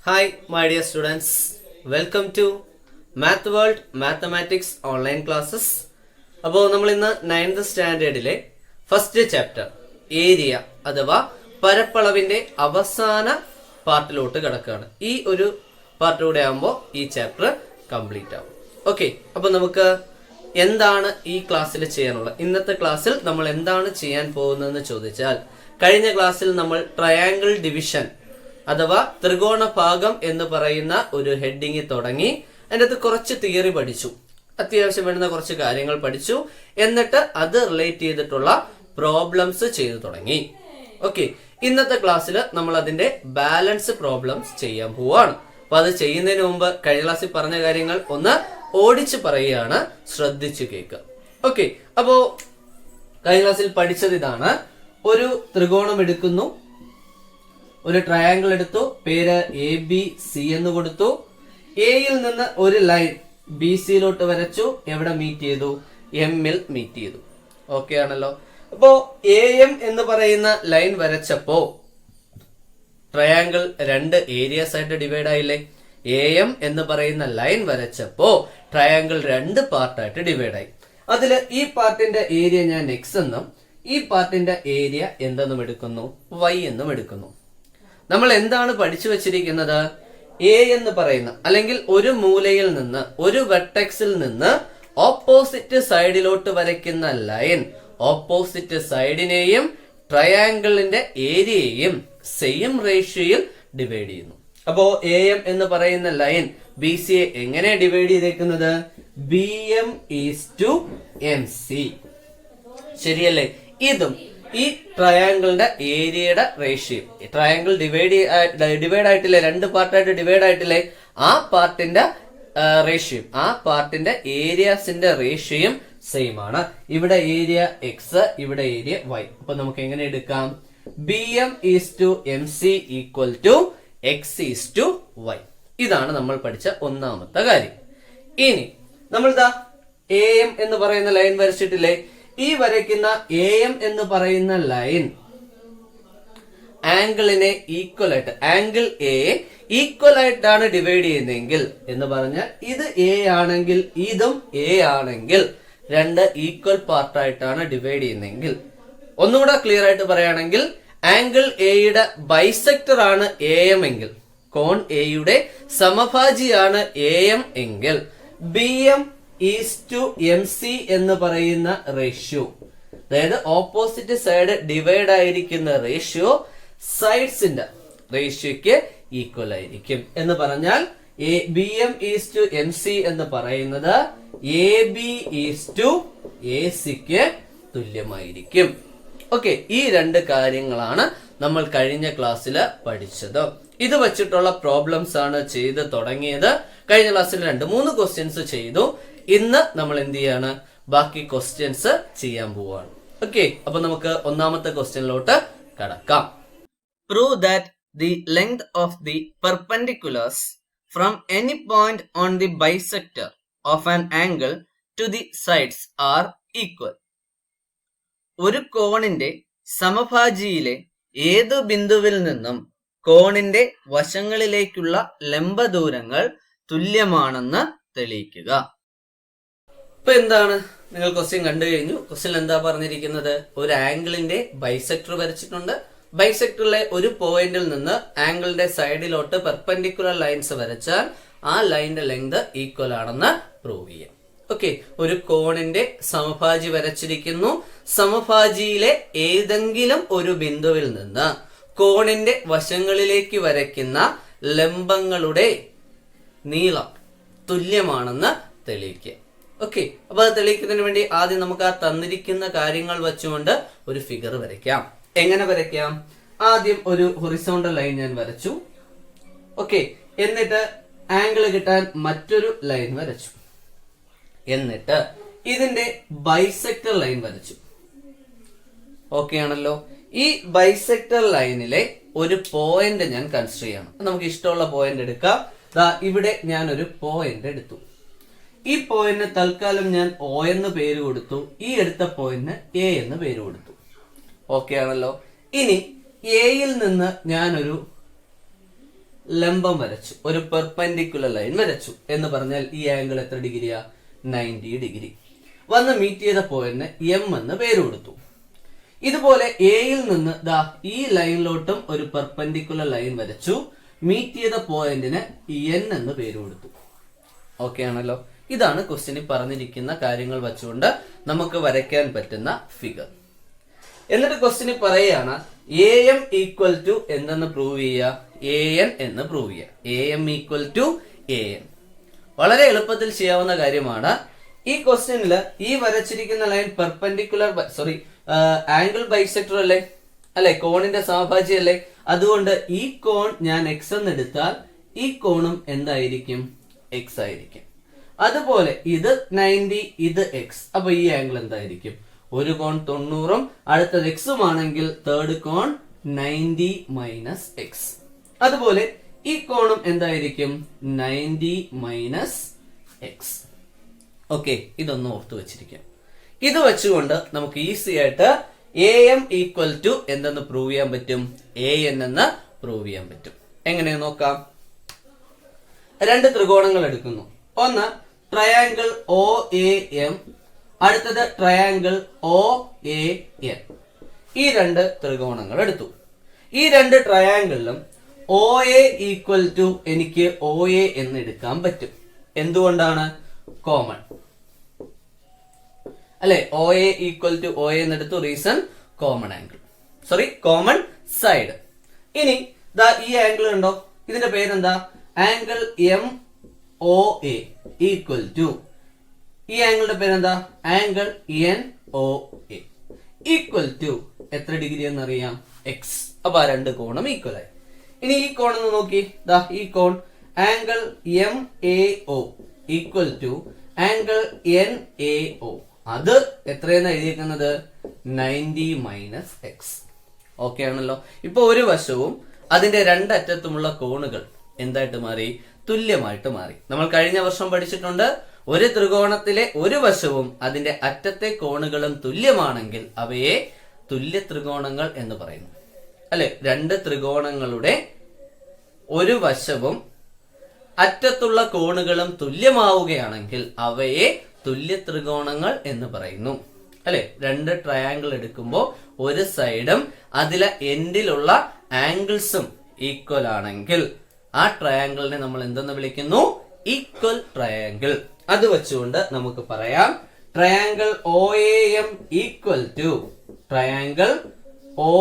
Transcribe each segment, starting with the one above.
Hi, my dear students. Welcome to Math World Mathematics online classes. അപ്പോൾ നമ്മൾ ഇന്ന് 9th സ്റ്റാൻഡേർഡിലെ first chapter area അഥവാ പരപ്പളവിന്റെ അവസാന പാർട്ടിലോട്ട് കിടക്കുകയാണ്. ഈ ഒരു പാർട്ടിലൂടെ ആകുമ്പോൾ ഈ ചാപ്റ്റർ കംപ്ലീറ്റ് ആവും. ഓക്കെ, അപ്പൊ നമുക്ക് എന്താണ് ഈ ക്ലാസ്സിൽ ചെയ്യാനുള്ളത്? ഇന്നത്തെ ക്ലാസ്സിൽ നമ്മൾ എന്താണ് ചെയ്യാൻ പോകുന്നതെന്ന് ചോദിച്ചാൽ, കഴിഞ്ഞ ക്ലാസ്സിൽ നമ്മൾ ട്രയാങ്കിൾ ഡിവിഷൻ അഥവാ ത്രികോണ ഭാഗം എന്ന് പറയുന്ന ഒരു ഹെഡിങ് തുടങ്ങി. അതിൻ്റെ അകത്ത് കുറച്ച് തിയറി പഠിച്ചു, അത്യാവശ്യം വേണ്ടുന്ന കുറച്ച് കാര്യങ്ങൾ പഠിച്ചു. എന്നിട്ട് അത് റിലേറ്റ് ചെയ്തിട്ടുള്ള പ്രോബ്ലംസ് ചെയ്തു തുടങ്ങി. ഓക്കെ, ഇന്നത്തെ ക്ലാസ്സിൽ നമ്മൾ അതിന്റെ ബാലൻസ് പ്രോബ്ലംസ് ചെയ്യാൻ പോവാണ്. അപ്പൊ അത് ചെയ്യുന്നതിന് മുമ്പ് കഴിഞ്ഞ ക്ലാസ്സിൽ പറഞ്ഞ കാര്യങ്ങൾ ഒന്ന് ഓടിച്ച് പറയുകയാണ്, ശ്രദ്ധിച്ചു കേൾക്കുക. ഓക്കെ, അപ്പോ കഴിഞ്ഞ ക്ലാസ്സിൽ പഠിച്ചത് ഇതാണ്. ഒരു ത്രികോണം എടുക്കുന്നു, ഒരു ട്രയാങ്കിൾ എടുത്തു, പേര് ABC എന്ന് കൊടുത്തു. എയിൽ നിന്ന് ഒരു ലൈൻ BCയിലോട്ട് വരച്ചു. എവിടെ മീറ്റ് ചെയ്തു? എമ്മിൽ മീറ്റ് ചെയ്തു. ഓക്കെ ആണല്ലോ. അപ്പോ AM എന്ന് പറയുന്ന ലൈൻ വരച്ചപ്പോ ട്രയാങ്കിൾ രണ്ട് ഏരിയാസ് ആയിട്ട് ഡിവൈഡ് ആയില്ലേ? AM എന്ന് പറയുന്ന ലൈൻ വരച്ചപ്പോ ട്രയാങ്കിൾ രണ്ട് പാർട്ടായിട്ട് ഡിവൈഡ് ആയി. അതിൽ ഈ പാർട്ടിന്റെ ഏരിയ ഞാൻ X എന്നും ഈ പാർട്ടിന്റെ ഏരിയ എന്തെന്നും എടുക്കുന്നു, Y എന്നും എടുക്കുന്നു. നമ്മൾ എന്താണ് പഠിച്ചു വെച്ചിരിക്കുന്നത്? എ എന്ന് പറയുന്ന അല്ലെങ്കിൽ ഒരു മൂലയിൽ നിന്ന്, ഒരു വെർട്ടെക്സിൽ നിന്ന് ഓപ്പോസിറ്റ് സൈഡിലോട്ട് വരയ്ക്കുന്ന ലൈൻ ഓപ്പോസിറ്റ് സൈഡിനെയും ട്രയാങ്കിളിന്റെ ഏരിയയെയും സെയിം റേഷ്യോയിൽ ഡിവൈഡ് ചെയ്യുന്നു. അപ്പോ AM എന്ന് പറയുന്ന ലൈൻ BCയെ എങ്ങനെ ഡിവൈഡ് ചെയ്തേക്കുന്നത്? BM:MC. ശരിയല്ലേ? ഇതും ഈ ട്രയാങ്കിളിന്റെ ഏരിയയുടെ റേഷ്യോ, ട്രയാങ്കിൾ ഡിവൈഡ് ആയിട്ടില്ലേ, രണ്ട് പാർട്ടായിട്ട് ഡിവൈഡ് ആയിട്ടില്ലേ, ആ പാർട്ടിന്റെ റേഷ്യോ, ആ പാർട്ടിന്റെ ഏരിയാസിന്റെ റേഷ്യോയും സെയിം ആണ്. ഇവിടെ ഏരിയ X, ഇവിടെ ഏരിയ Y. അപ്പൊ നമുക്ക് എങ്ങനെ എടുക്കാം? BM:MC = X:Y. ഇതാണ് നമ്മൾ പഠിച്ച ഒന്നാമത്തെ കാര്യം. ഇനി നമ്മൾ AM എന്ന് പറയുന്ന ലൈൻ വരച്ചിട്ടില്ലേ? ഈ വരയ്ക്കുന്ന AM എന്ന് പറയുന്ന ലൈൻ ആംഗിളിനെ ഈക്വൽ ആയിട്ട്, ആംഗിൾ A ഈക്വൽ ആയിട്ടാണ് ഡിവൈഡ് ചെയ്യുന്നതെങ്കിൽ എന്ന് പറഞ്ഞാൽ ഇത് A ആണെങ്കിൽ ഇതും A ആണെങ്കിൽ രണ്ട് ഈക്വൽ പാർട്ടായിട്ടാണ് ഡിവൈഡ് ചെയ്യുന്നതെങ്കിൽ, ഒന്നുകൂടെ ക്ലിയർ ആയിട്ട് പറയുകയാണെങ്കിൽ ആംഗിൾ എയുടെ ബൈസെക്ടർ ആണ് AM എങ്കിൽ, കോൺ എയുടെ സമഭാജിയാണ് AM എങ്കിൽ BM:MC എന്ന് പറയുന്ന റേഷ്യോ, അതായത് ഓപ്പോസിറ്റ് സൈഡ് ഡിവൈഡ് ആയിരിക്കുന്ന റേഷ്യോ സൈഡ്സിന്റെ റേഷ്യോക്ക് ഈക്വൽ ആയിരിക്കും. എന്ന് പറഞ്ഞാൽ BM:MC എന്ന് പറയുന്നത് AB:AC തുല്യമായിരിക്കും. ഓക്കെ, ഈ രണ്ട് കാര്യങ്ങളാണ് നമ്മൾ കഴിഞ്ഞ ക്ലാസ്സിൽ പഠിച്ചത്. ഇത് വെച്ചിട്ടുള്ള പ്രോബ്ലംസ് ആണ് ചെയ്ത് തുടങ്ങിയത്. കഴിഞ്ഞ ക്ലാസ്സിൽ 2-3 ക്വസ്റ്റ്യൻസ് ചെയ്തു. ഇന്ന് നമ്മൾ എന്ത് ചെയ്യാണ്? ബാക്കി ക്വസ്റ്റ്യൻസ് ചെയ്യാൻ പോവാണ്. ഓക്കെ, അപ്പൊ നമുക്ക് ഒന്നാമത്തെ ക്വസ്റ്റ്യനിലോട്ട് കടക്കാം. Prove that the length of the perpendiculars from any point on the bisector of an angle to the sides are equal. ഒരു കോണിന്റെ സമഭാജിയിലെ ഏതു ബിന്ദുവിൽ നിന്നും കോണിന്റെ വശങ്ങളിലേക്കുള്ള ലംബ ദൂരങ്ങൾ തുല്യമാണെന്ന് തെളിയിക്കുക. ഇപ്പൊ എന്താണ്, നിങ്ങൾ ക്വസ്റ്റ്യൻ കണ്ടു കഴിഞ്ഞു. ക്വസ്റ്റ്യൻ എന്താ പറഞ്ഞിരിക്കുന്നത്? ഒരു ആംഗിളിന്റെ ബൈസെക്ടർ വരച്ചിട്ടുണ്ട്. ബൈസെക്ടറിലെ ഒരു പോയിന്റിൽ നിന്ന് ആംഗിളിന്റെ സൈഡിലോട്ട് പെർപെൻഡിക്കുലർ ലൈൻസ് വരച്ചാൽ ആ ലൈനിന്റെ ലെങ്ത് ഈക്വൽ ആണെന്ന് പ്രൂവ് ചെയ്യാം. ഓക്കെ, ഒരു കോണിന്റെ സമഭാജി വരച്ചിരിക്കുന്നു. സമഭാജിയിലെ ഏതെങ്കിലും ഒരു ബിന്ദുവിൽ നിന്ന് കോണിന്റെ വശങ്ങളിലേക്ക് വരയ്ക്കുന്ന ലംബങ്ങളുടെ നീളം തുല്യമാണെന്ന് തെളിയിക്കുക. ഓക്കെ, അപ്പൊ അത് തെളിയിക്കുന്നതിന് വേണ്ടി ആദ്യം നമുക്ക് ആ തന്നിരിക്കുന്ന കാര്യങ്ങൾ വെച്ചുകൊണ്ട് ഒരു ഫിഗർ വരയ്ക്കാം. എങ്ങനെ വരയ്ക്കാം? ആദ്യം ഒരു ഹൊറിസോണ്ടൽ ലൈൻ ഞാൻ വരച്ചു. ഓക്കെ, എന്നിട്ട് ആംഗിൾ കിട്ടാൻ മറ്റൊരു ലൈൻ വരച്ചു. എന്നിട്ട് ഇതിന്റെ ബൈസെക്ടർ ലൈൻ വരച്ചു. ഓക്കെ ആണല്ലോ. ഈ ബൈസെക്ടർ ലൈനിലെ ഒരു പോയിന്റ് ഞാൻ കൺസിഡർ ചെയ്യണം. നമുക്ക് ഇഷ്ടമുള്ള പോയിന്റ് എടുക്കാം. ഇവിടെ ഞാൻ ഒരു പോയിന്റ് എടുത്തു. ഈ പോയിന്റിന് തൽക്കാലം ഞാൻ O എന്ന് പേര് കൊടുത്തു. ഈ എടുത്ത പോയിന്റിന് A എന്ന് പേര് കൊടുത്തു. ഓക്കെ ആണല്ലോ. ഇനി എയിൽ നിന്ന് ഞാനൊരു ലംബം വരച്ചു, ഒരു പെർപെൻഡിക്കുലർ ലൈൻ വരച്ചു എന്ന് പറഞ്ഞാൽ ഈ ആംഗിൾ എത്ര ഡിഗ്രിയാ? 90 ഡിഗ്രി. വന്ന് മീറ്റ് ചെയ്ത പോയിന്റിന് എം എന്ന് പേര് കൊടുത്തു. ഇതുപോലെ എയിൽ നിന്ന് ദാ ഈ ലൈനിലോട്ടും ഒരു പെർപെൻഡിക്കുലർ ലൈൻ വരച്ചു, മീറ്റ് ചെയ്ത പോയിന്റിന് എൻ എന്ന് പേര് കൊടുത്തു. ഓക്കെ ആണല്ലോ? ഇതാണ് ക്വസ്റ്റ്യനിൽ പറഞ്ഞിരിക്കുന്ന കാര്യങ്ങൾ വെച്ചുകൊണ്ട് നമുക്ക് വരയ്ക്കാൻ പറ്റുന്ന ഫിഗർ. എന്നിട്ട് ക്വസ്റ്റ്യനിൽ പറയുകയാണ് എ എം ഈക്വൽ ടു എന്തെന്ന് പ്രൂവ് ചെയ്യുക? എ എൻ എന്ന് പ്രൂവ് ചെയ്യുക. A M equal to A N. വളരെ എളുപ്പത്തിൽ ചെയ്യാവുന്ന കാര്യമാണ്. ഈ ക്വസ്റ്റ്യനിൽ ഈ വരച്ചിരിക്കുന്ന ലൈൻ പെർപെൻഡിക്കുലർ ആംഗിൾ ബൈസെക്ടർ അല്ലേ? അല്ലെ, കോണിന്റെ സമഭാജി അല്ലേ? അതുകൊണ്ട് ഈ കോൺ ഞാൻ എക്സ് എന്ന് എടുത്താൽ ഈ കോണും എന്തായിരിക്കും? എക്സ് ആയിരിക്കും. അതുപോലെ ഇത് 90, ഇത് എക്സ്. അപ്പൊ ഈ ആംഗിൾ എന്തായിരിക്കും? ഒരു കോൺ 90-ഉം അടുത്തത് എക്സും ആണെങ്കിൽ തേർഡ് കോൺ 90 മൈനസ് എക്സ്. അതുപോലെ ഈ കോണും എന്തായിരിക്കും? 90 മൈനസ് എക്സ്. ഓക്കെ, ഇതൊന്ന് ഓർത്തു വെച്ചിരിക്കാം. ഇത് വെച്ചുകൊണ്ട് നമുക്ക് ഈസി ആയിട്ട് എ എം ഈക്വൽ ടു എന്തെന്ന് പ്രൂവ് ചെയ്യാൻ പറ്റും? എ എൻ എന്ന് പ്രൂവ് ചെയ്യാൻ പറ്റും. എങ്ങനെ നോക്കാം? രണ്ട് ത്രികോണങ്ങൾ എടുക്കുന്നു. ഒന്ന് ട്രയാങ്കിൾ ഒ എ എം, അടുത്തത് ട്രയാങ്കിൾ ഒ എ എൻ. ഈ രണ്ട് ത്രികോണങ്ങൾ എടുത്തു. ഈ രണ്ട് ട്രയാങ്കിളിലും ഒ എ ഈക്വൽ ടു എനിക്ക് ഒ എ എന്ന് എടുക്കാൻ പറ്റും. എന്തുകൊണ്ടാണ്? കോമൺ അല്ലെ? O A equal to O A എന്നെടുത്തു. Reason common angle, common side. ഇനി ദാ ഈ ആംഗിൾ ഉണ്ടോ? ഇതിന്റെ പേരെന്താ? Angle M O A equal to ഈ ആംഗിളിന്റെ പേരെന്താ? Angle N O A equal to എത്ര ഡിഗ്രി എന്നറിയാം? എക്സ്. അപ്പൊ ആ രണ്ട് കോണും ഈക്വൽ ആയി. ഇനി ഈ കോൺ ഒന്ന് നോക്കി. ദാ ഈ കോൺ angle M A O equal to angle N A O. അത് എത്രയെന്ന് എഴുതിയിരിക്കുന്നത്? 90 മൈനസ് എക്സ്. ഓക്കെ ആണല്ലോ? ഇപ്പൊ ഒരു വശവും അതിന്റെ രണ്ടറ്റത്തുമുള്ള കോണുകൾ എന്തായിട്ട് മാറി? തുല്യമായിട്ട് മാറി. നമ്മൾ കഴിഞ്ഞ വർഷം പഠിച്ചിട്ടുണ്ട്, ഒരു ത്രികോണത്തിലെ ഒരു വശവും അതിന്റെ അറ്റത്തെ കോണുകളും തുല്യമാണെങ്കിൽ അവയെ തുല്യ ത്രികോണങ്ങൾ എന്ന് പറയുന്നു. അല്ലെ, രണ്ട് ത്രികോണങ്ങളുടെ ഒരു വശവും അറ്റത്തുള്ള കോണുകളും തുല്യമാവുകയാണെങ്കിൽ അവയെ തുല്യ ത്രികോണങ്ങൾ എന്ന് പറയുന്നു. അല്ലെ, രണ്ട് ട്രയാങ്കിൾ എടുക്കുമ്പോൾ ഒരു സൈഡും അതിലെ എൻഡിലുള്ള ആംഗിൾസും ഈക്വൽ ആണെങ്കിൽ ആ ട്രയാങ്കിളിനെ നമ്മൾ എന്തെന്ന് വിളിക്കുന്നു? Equal triangle. അത് വെച്ചുകൊണ്ട് നമുക്ക് പറയാം triangle O A M equal to triangle O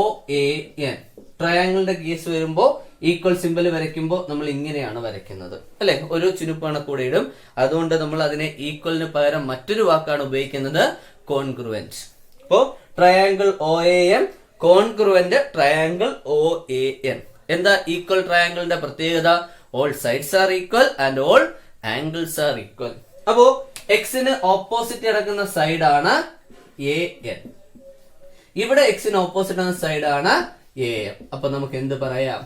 A N. ട്രയാങ്കിളിന്റെ കേസ് വരുമ്പോ ഈക്വൽ സിമ്പൽ വരയ്ക്കുമ്പോൾ നമ്മൾ ഇങ്ങനെയാണ് വരയ്ക്കുന്നത്. അല്ലെ, ഒരു ചുനുപ്പാണ് കൂടെ ഇടും. അതുകൊണ്ട് നമ്മൾ അതിനെ ഈക്വലിന് പകരം മറ്റൊരു വാക്കാണ് ഉപയോഗിക്കുന്നത്, കോൺഗ്രുവന്റ്. അപ്പോ triangle O A N congruent triangle O A N. എന്താ ഈക്വൽ ട്രയാങ്കിളിന്റെ പ്രത്യേകത? All sides are equal and all angles are equal. അപ്പോ എക്സിന് ഓപ്പോസിറ്റ് കിടക്കുന്ന സൈഡാണ് എ എൻ. ഇവിടെ എക്സിന് ഓപ്പോസിറ്റ് എന്ന സൈഡാണ് എ എം. അപ്പൊ നമുക്ക് എന്ത് പറയാം?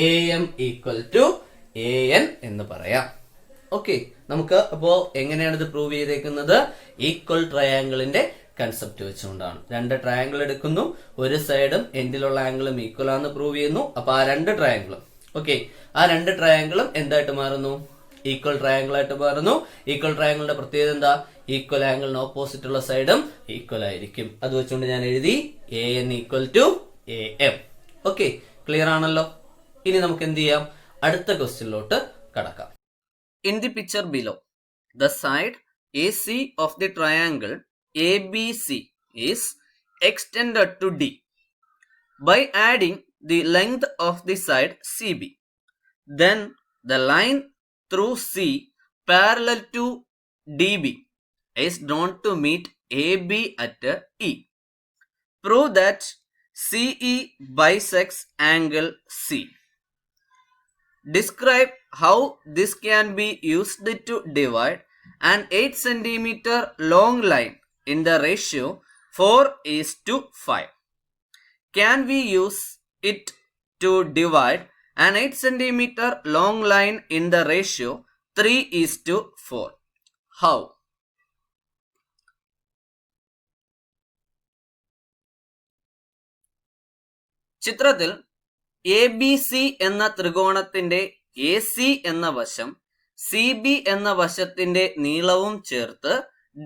A M equal to A N എന്ന് പറയാം. ഓക്കെ, നമുക്ക് അപ്പോ എങ്ങനെയാണ് ഇത് പ്രൂവ് ചെയ്തേക്കുന്നത്? ഈക്വൽ ട്രയാങ്കിളിന്റെ കൺസെപ്റ്റ് വെച്ചുകൊണ്ടാണ്. രണ്ട് ട്രയാങ്കിൾ എടുക്കുന്നു, ഒരു സൈഡും എൻഡിലുള്ള ആംഗിളും ഈക്വൽ ആണെന്ന് പ്രൂവ് ചെയ്യുന്നു. അപ്പൊ ആ രണ്ട് ട്രയാങ്കിളും ആ രണ്ട് ട്രയാങ്കിളും എന്തായിട്ട് മാറുന്നു? ഈക്വൽ ട്രയാങ്കിൾ ആയിട്ട് മാറുന്നു. ഈക്വൽ ട്രയാങ്കിളിന്റെ പ്രത്യേകത എന്താ? ഈക്വൽ ആംഗിളിന് ഓപ്പോസിറ്റ് ഉള്ള സൈഡും ഈക്വൽ ആയിരിക്കും. അത് വെച്ചുകൊണ്ട് ഞാൻ എഴുതി A N equal to A M. Okay, clear ആണല്ലോ? ഇനി നമുക്ക് എന്ത് ചെയ്യാം? അടുത്ത ക്വസ്റ്റ്യനിലോട്ട് കടക്കാം. In the picture below the side A C of the triangle ABC is extended to D by adding the length of the side CB. Then the line through C parallel to DB is drawn to meet AB at E. Prove that CE bisects angle C. Describe how this can be used to divide an 8 cm long line in the ratio 4:5. Can we use it to divide an 8 cm long line in the ratio 3:4? How? ചിത്രത്തിൽ A B C എന്ന ത്രികോണത്തിന്റെ AC എന്ന വശം CB എന്ന വശത്തിന്റെ നീളവും ചേർത്ത്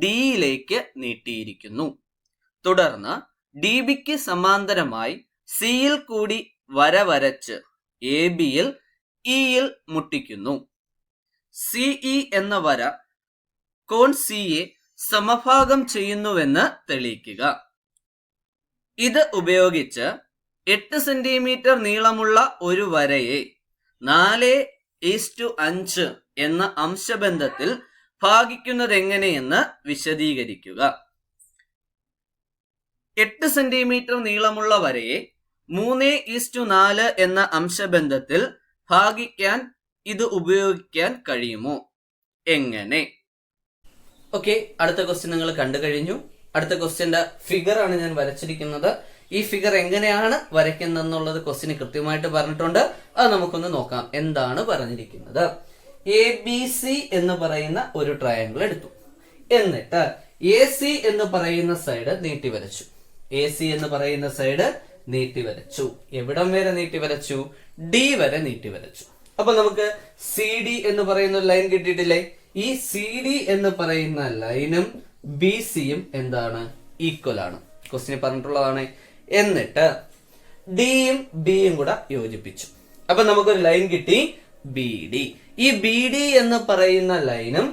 ഡിയിലേക്ക് നീട്ടിയിരിക്കുന്നു. തുടർന്ന് DBക്ക് സമാന്തരമായി സിയിൽ കൂടി വര വരച്ച് ABയിൽ ഇയിൽ മുട്ടിക്കുന്നു. CE എന്ന വര കോൺ CA സമഭാഗം ചെയ്യുന്നുവെന്ന് തെളിയിക്കുക. ഇത് ഉപയോഗിച്ച് 8 സെന്റിമീറ്റർ നീളമുള്ള ഒരു വരയെ 4:5 എന്ന അംശബന്ധത്തിൽ ഭാഗിക്കുന്നതെങ്ങനെയെന്ന് വിശദീകരിക്കുക. 8 സെന്റിമീറ്റർ നീളമുള്ള വരയെ 3:4 എന്ന അംശബന്ധത്തിൽ ഭാഗിക്കാൻ ഇത് ഉപയോഗിക്കാൻ കഴിയുമോ? എങ്ങനെ? ഓക്കെ, അടുത്ത ക്വസ്റ്റ്യൻ നിങ്ങൾ കണ്ടു കഴിഞ്ഞു. അടുത്ത ക്വസ്റ്റ്യന്റെ ഫിഗർ ആണ് ഞാൻ വരച്ചിരിക്കുന്നത്. ഈ ഫിഗർ എങ്ങനെയാണ് വരയ്ക്കുന്നതെന്നുള്ളത് ക്വസ്റ്റ്യന് കൃത്യമായിട്ട് പറഞ്ഞിട്ടുണ്ട്. അത് നമുക്കൊന്ന് നോക്കാം. എന്താണ് പറഞ്ഞിരിക്കുന്നത്? ABC എന്ന് പറയുന്ന ഒരു ട്രയാങ്കിൾ എടുത്തു. എന്നിട്ട് AC എന്ന് പറയുന്ന സൈഡ് നീട്ടി വരച്ചു. AC എന്ന് പറയുന്ന സൈഡ് നീട്ടി വരച്ചു. എവിടം വരെ നീട്ടി വരച്ചു? D വരെ നീട്ടി വരച്ചു. അപ്പൊ നമുക്ക് CD എന്ന് പറയുന്ന ഒരു ലൈൻ കിട്ടിയിട്ടില്ലേ? ഈ CD എന്ന് പറയുന്ന ലൈനും BCയും എന്താണ്? ഈക്വൽ ആണ്. ക്വസ്റ്റ്യൻ പറഞ്ഞിട്ടുള്ളതാണ്. എന്നിട്ട് ഡിയും ബിയും കൂടെ യോജിപ്പിച്ചു. അപ്പൊ നമുക്കൊരു ലൈൻ കിട്ടി, BD. ഈ BD എന്ന് പറയുന്ന ലൈനും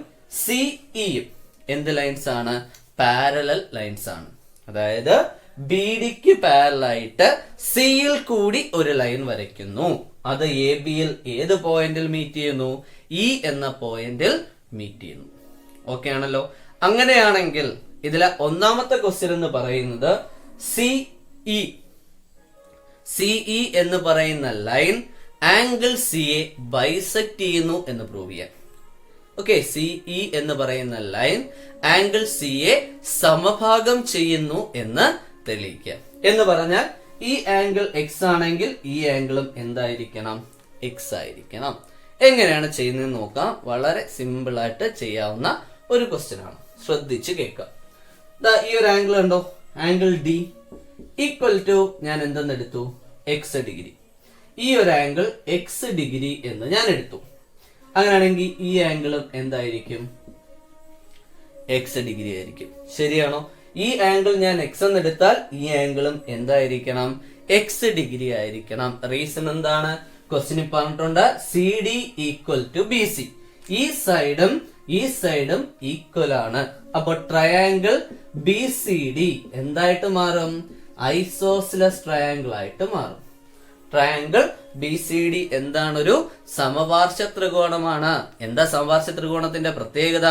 CEയും എന്ത് ലൈൻസ് ആണ്? പാരലൽ ലൈൻസ് ആണ്. അതായത് BDക്ക് പാരലായിട്ട് സിയിൽ കൂടി ഒരു ലൈൻ വരയ്ക്കുന്നു. അത് ABയിൽ ഏത് പോയിന്റിൽ മീറ്റ് ചെയ്യുന്നു? E എന്ന പോയിന്റിൽ മീറ്റ് ചെയ്യുന്നു. ഓക്കെ ആണല്ലോ. അങ്ങനെയാണെങ്കിൽ ഇതിലെ ഒന്നാമത്തെ ക്വസ്റ്റ്യൻ എന്ന് പറയുന്നത് CE എന്ന് പറയുന്ന ലൈൻ ആംഗിൾ CA ബൈസെക്ട് ചെയ്യുന്നു എന്ന് പ്രൂവ് ചെയ്യാം. ഓക്കെ, CE എന്ന് പറയുന്ന ലൈൻ ആംഗിൾ CA സമഭാഗം ചെയ്യുന്നു എന്ന് തെളിയിക്കാം. എന്ന് പറഞ്ഞാൽ ഈ ആംഗിൾ X ആണെങ്കിൽ ഈ ആംഗിളും എന്തായിരിക്കണം? X ആയിരിക്കണം. എങ്ങനെയാണ് ചെയ്യുന്നതെന്ന് നോക്കാം. വളരെ സിമ്പിൾ ആയിട്ട് ചെയ്യാവുന്ന ഒരു ക്വസ്റ്റ്യൻ ആണ്. ശ്രദ്ധിച്ച് കേൾക്കാം. ഈ ഒരു ആംഗിൾ ഉണ്ടോ? ആംഗിൾ D ഈക്വൽ ടു ഞാൻ എന്തെന്ന് എടുത്തു? X degree. ഈ ഒരു ആംഗിൾ X ഡിഗ്രി എന്ന് ഞാൻ എടുത്തു. അങ്ങനെയാണെങ്കിൽ ഈ ആംഗിളും എന്തായിരിക്കും? X ഡിഗ്രി ആയിരിക്കും. ശരിയാണോ? ഈ ആംഗിൾ ഞാൻ X എന്ന് എടുത്താൽ ഈ ആംഗിളും എന്തായിരിക്കണം? X ഡിഗ്രി ആയിരിക്കണം. റീസൺ എന്താണ്? ക്വസ്റ്റ്യൻ പറഞ്ഞിട്ടുണ്ട് CD ഈക്വൽ ടു BC. ഈ സൈഡും ഈക്വൽ ആണ്. അപ്പൊ ട്രയാങ്കിൾ BCD എന്തായിട്ട് മാറും? ഐസോസിലസ് ട്രയാങ്കിൾ ആയിട്ട് മാറും. ട്രയാങ്കിൾ BCD എന്താണ്? ഒരു സമപാർശ്വ ത്രികോണമാണ്. എന്താ സമപാർശ്വ ത്രികോണത്തിന്റെ പ്രത്യേകത?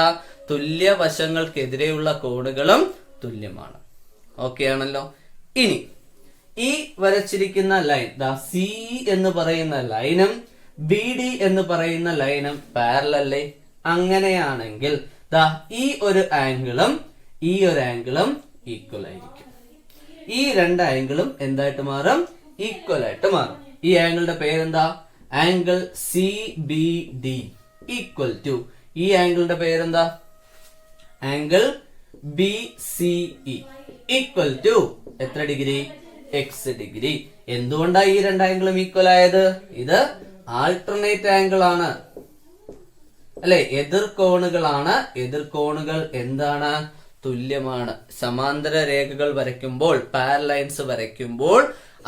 തുല്യ വശങ്ങൾക്കെതിരെയുള്ള കോണുകളും തുല്യമാണ്. ഓക്കെ ആണല്ലോ. ഇനി ഈ വരച്ചിരിക്കുന്ന ലൈൻ CE എന്ന് പറയുന്ന ലൈനും BD എന്ന് പറയുന്ന ലൈനും പാരലല്ലേ? അങ്ങനെയാണെങ്കിൽ ഈ ഒരു ആംഗിളും ഈക്വൽ ആയിരിക്കും. ഈ രണ്ട് ആംഗിളും എന്തായിട്ട് മാറും? ഈക്വൽ ആയിട്ട് മാറും. ഈ ആംഗിളിന്റെ പേരെന്താ? ആംഗിൾ CBD ഈക്വൽ ടു ഈ ആംഗിളിന്റെ പേരെന്താ? ആംഗിൾ BCE ഈക്വൽ ടു എത്ര ഡിഗ്രി? X degree. എന്തുകൊണ്ടാ ഈ രണ്ട് ആംഗിളും ഈക്വൽ ആയത്? ഇത് ആൾട്ടർനേറ്റ് ആംഗിൾ ആണ് അല്ലെ? എതിർകോണുകളാണ്. എതിർകോണുകൾ എന്താണ്? തുല്യമാണ്. സമാന്തര രേഖകൾ വരയ്ക്കുമ്പോൾ, പാരലൈൻസ് വരയ്ക്കുമ്പോൾ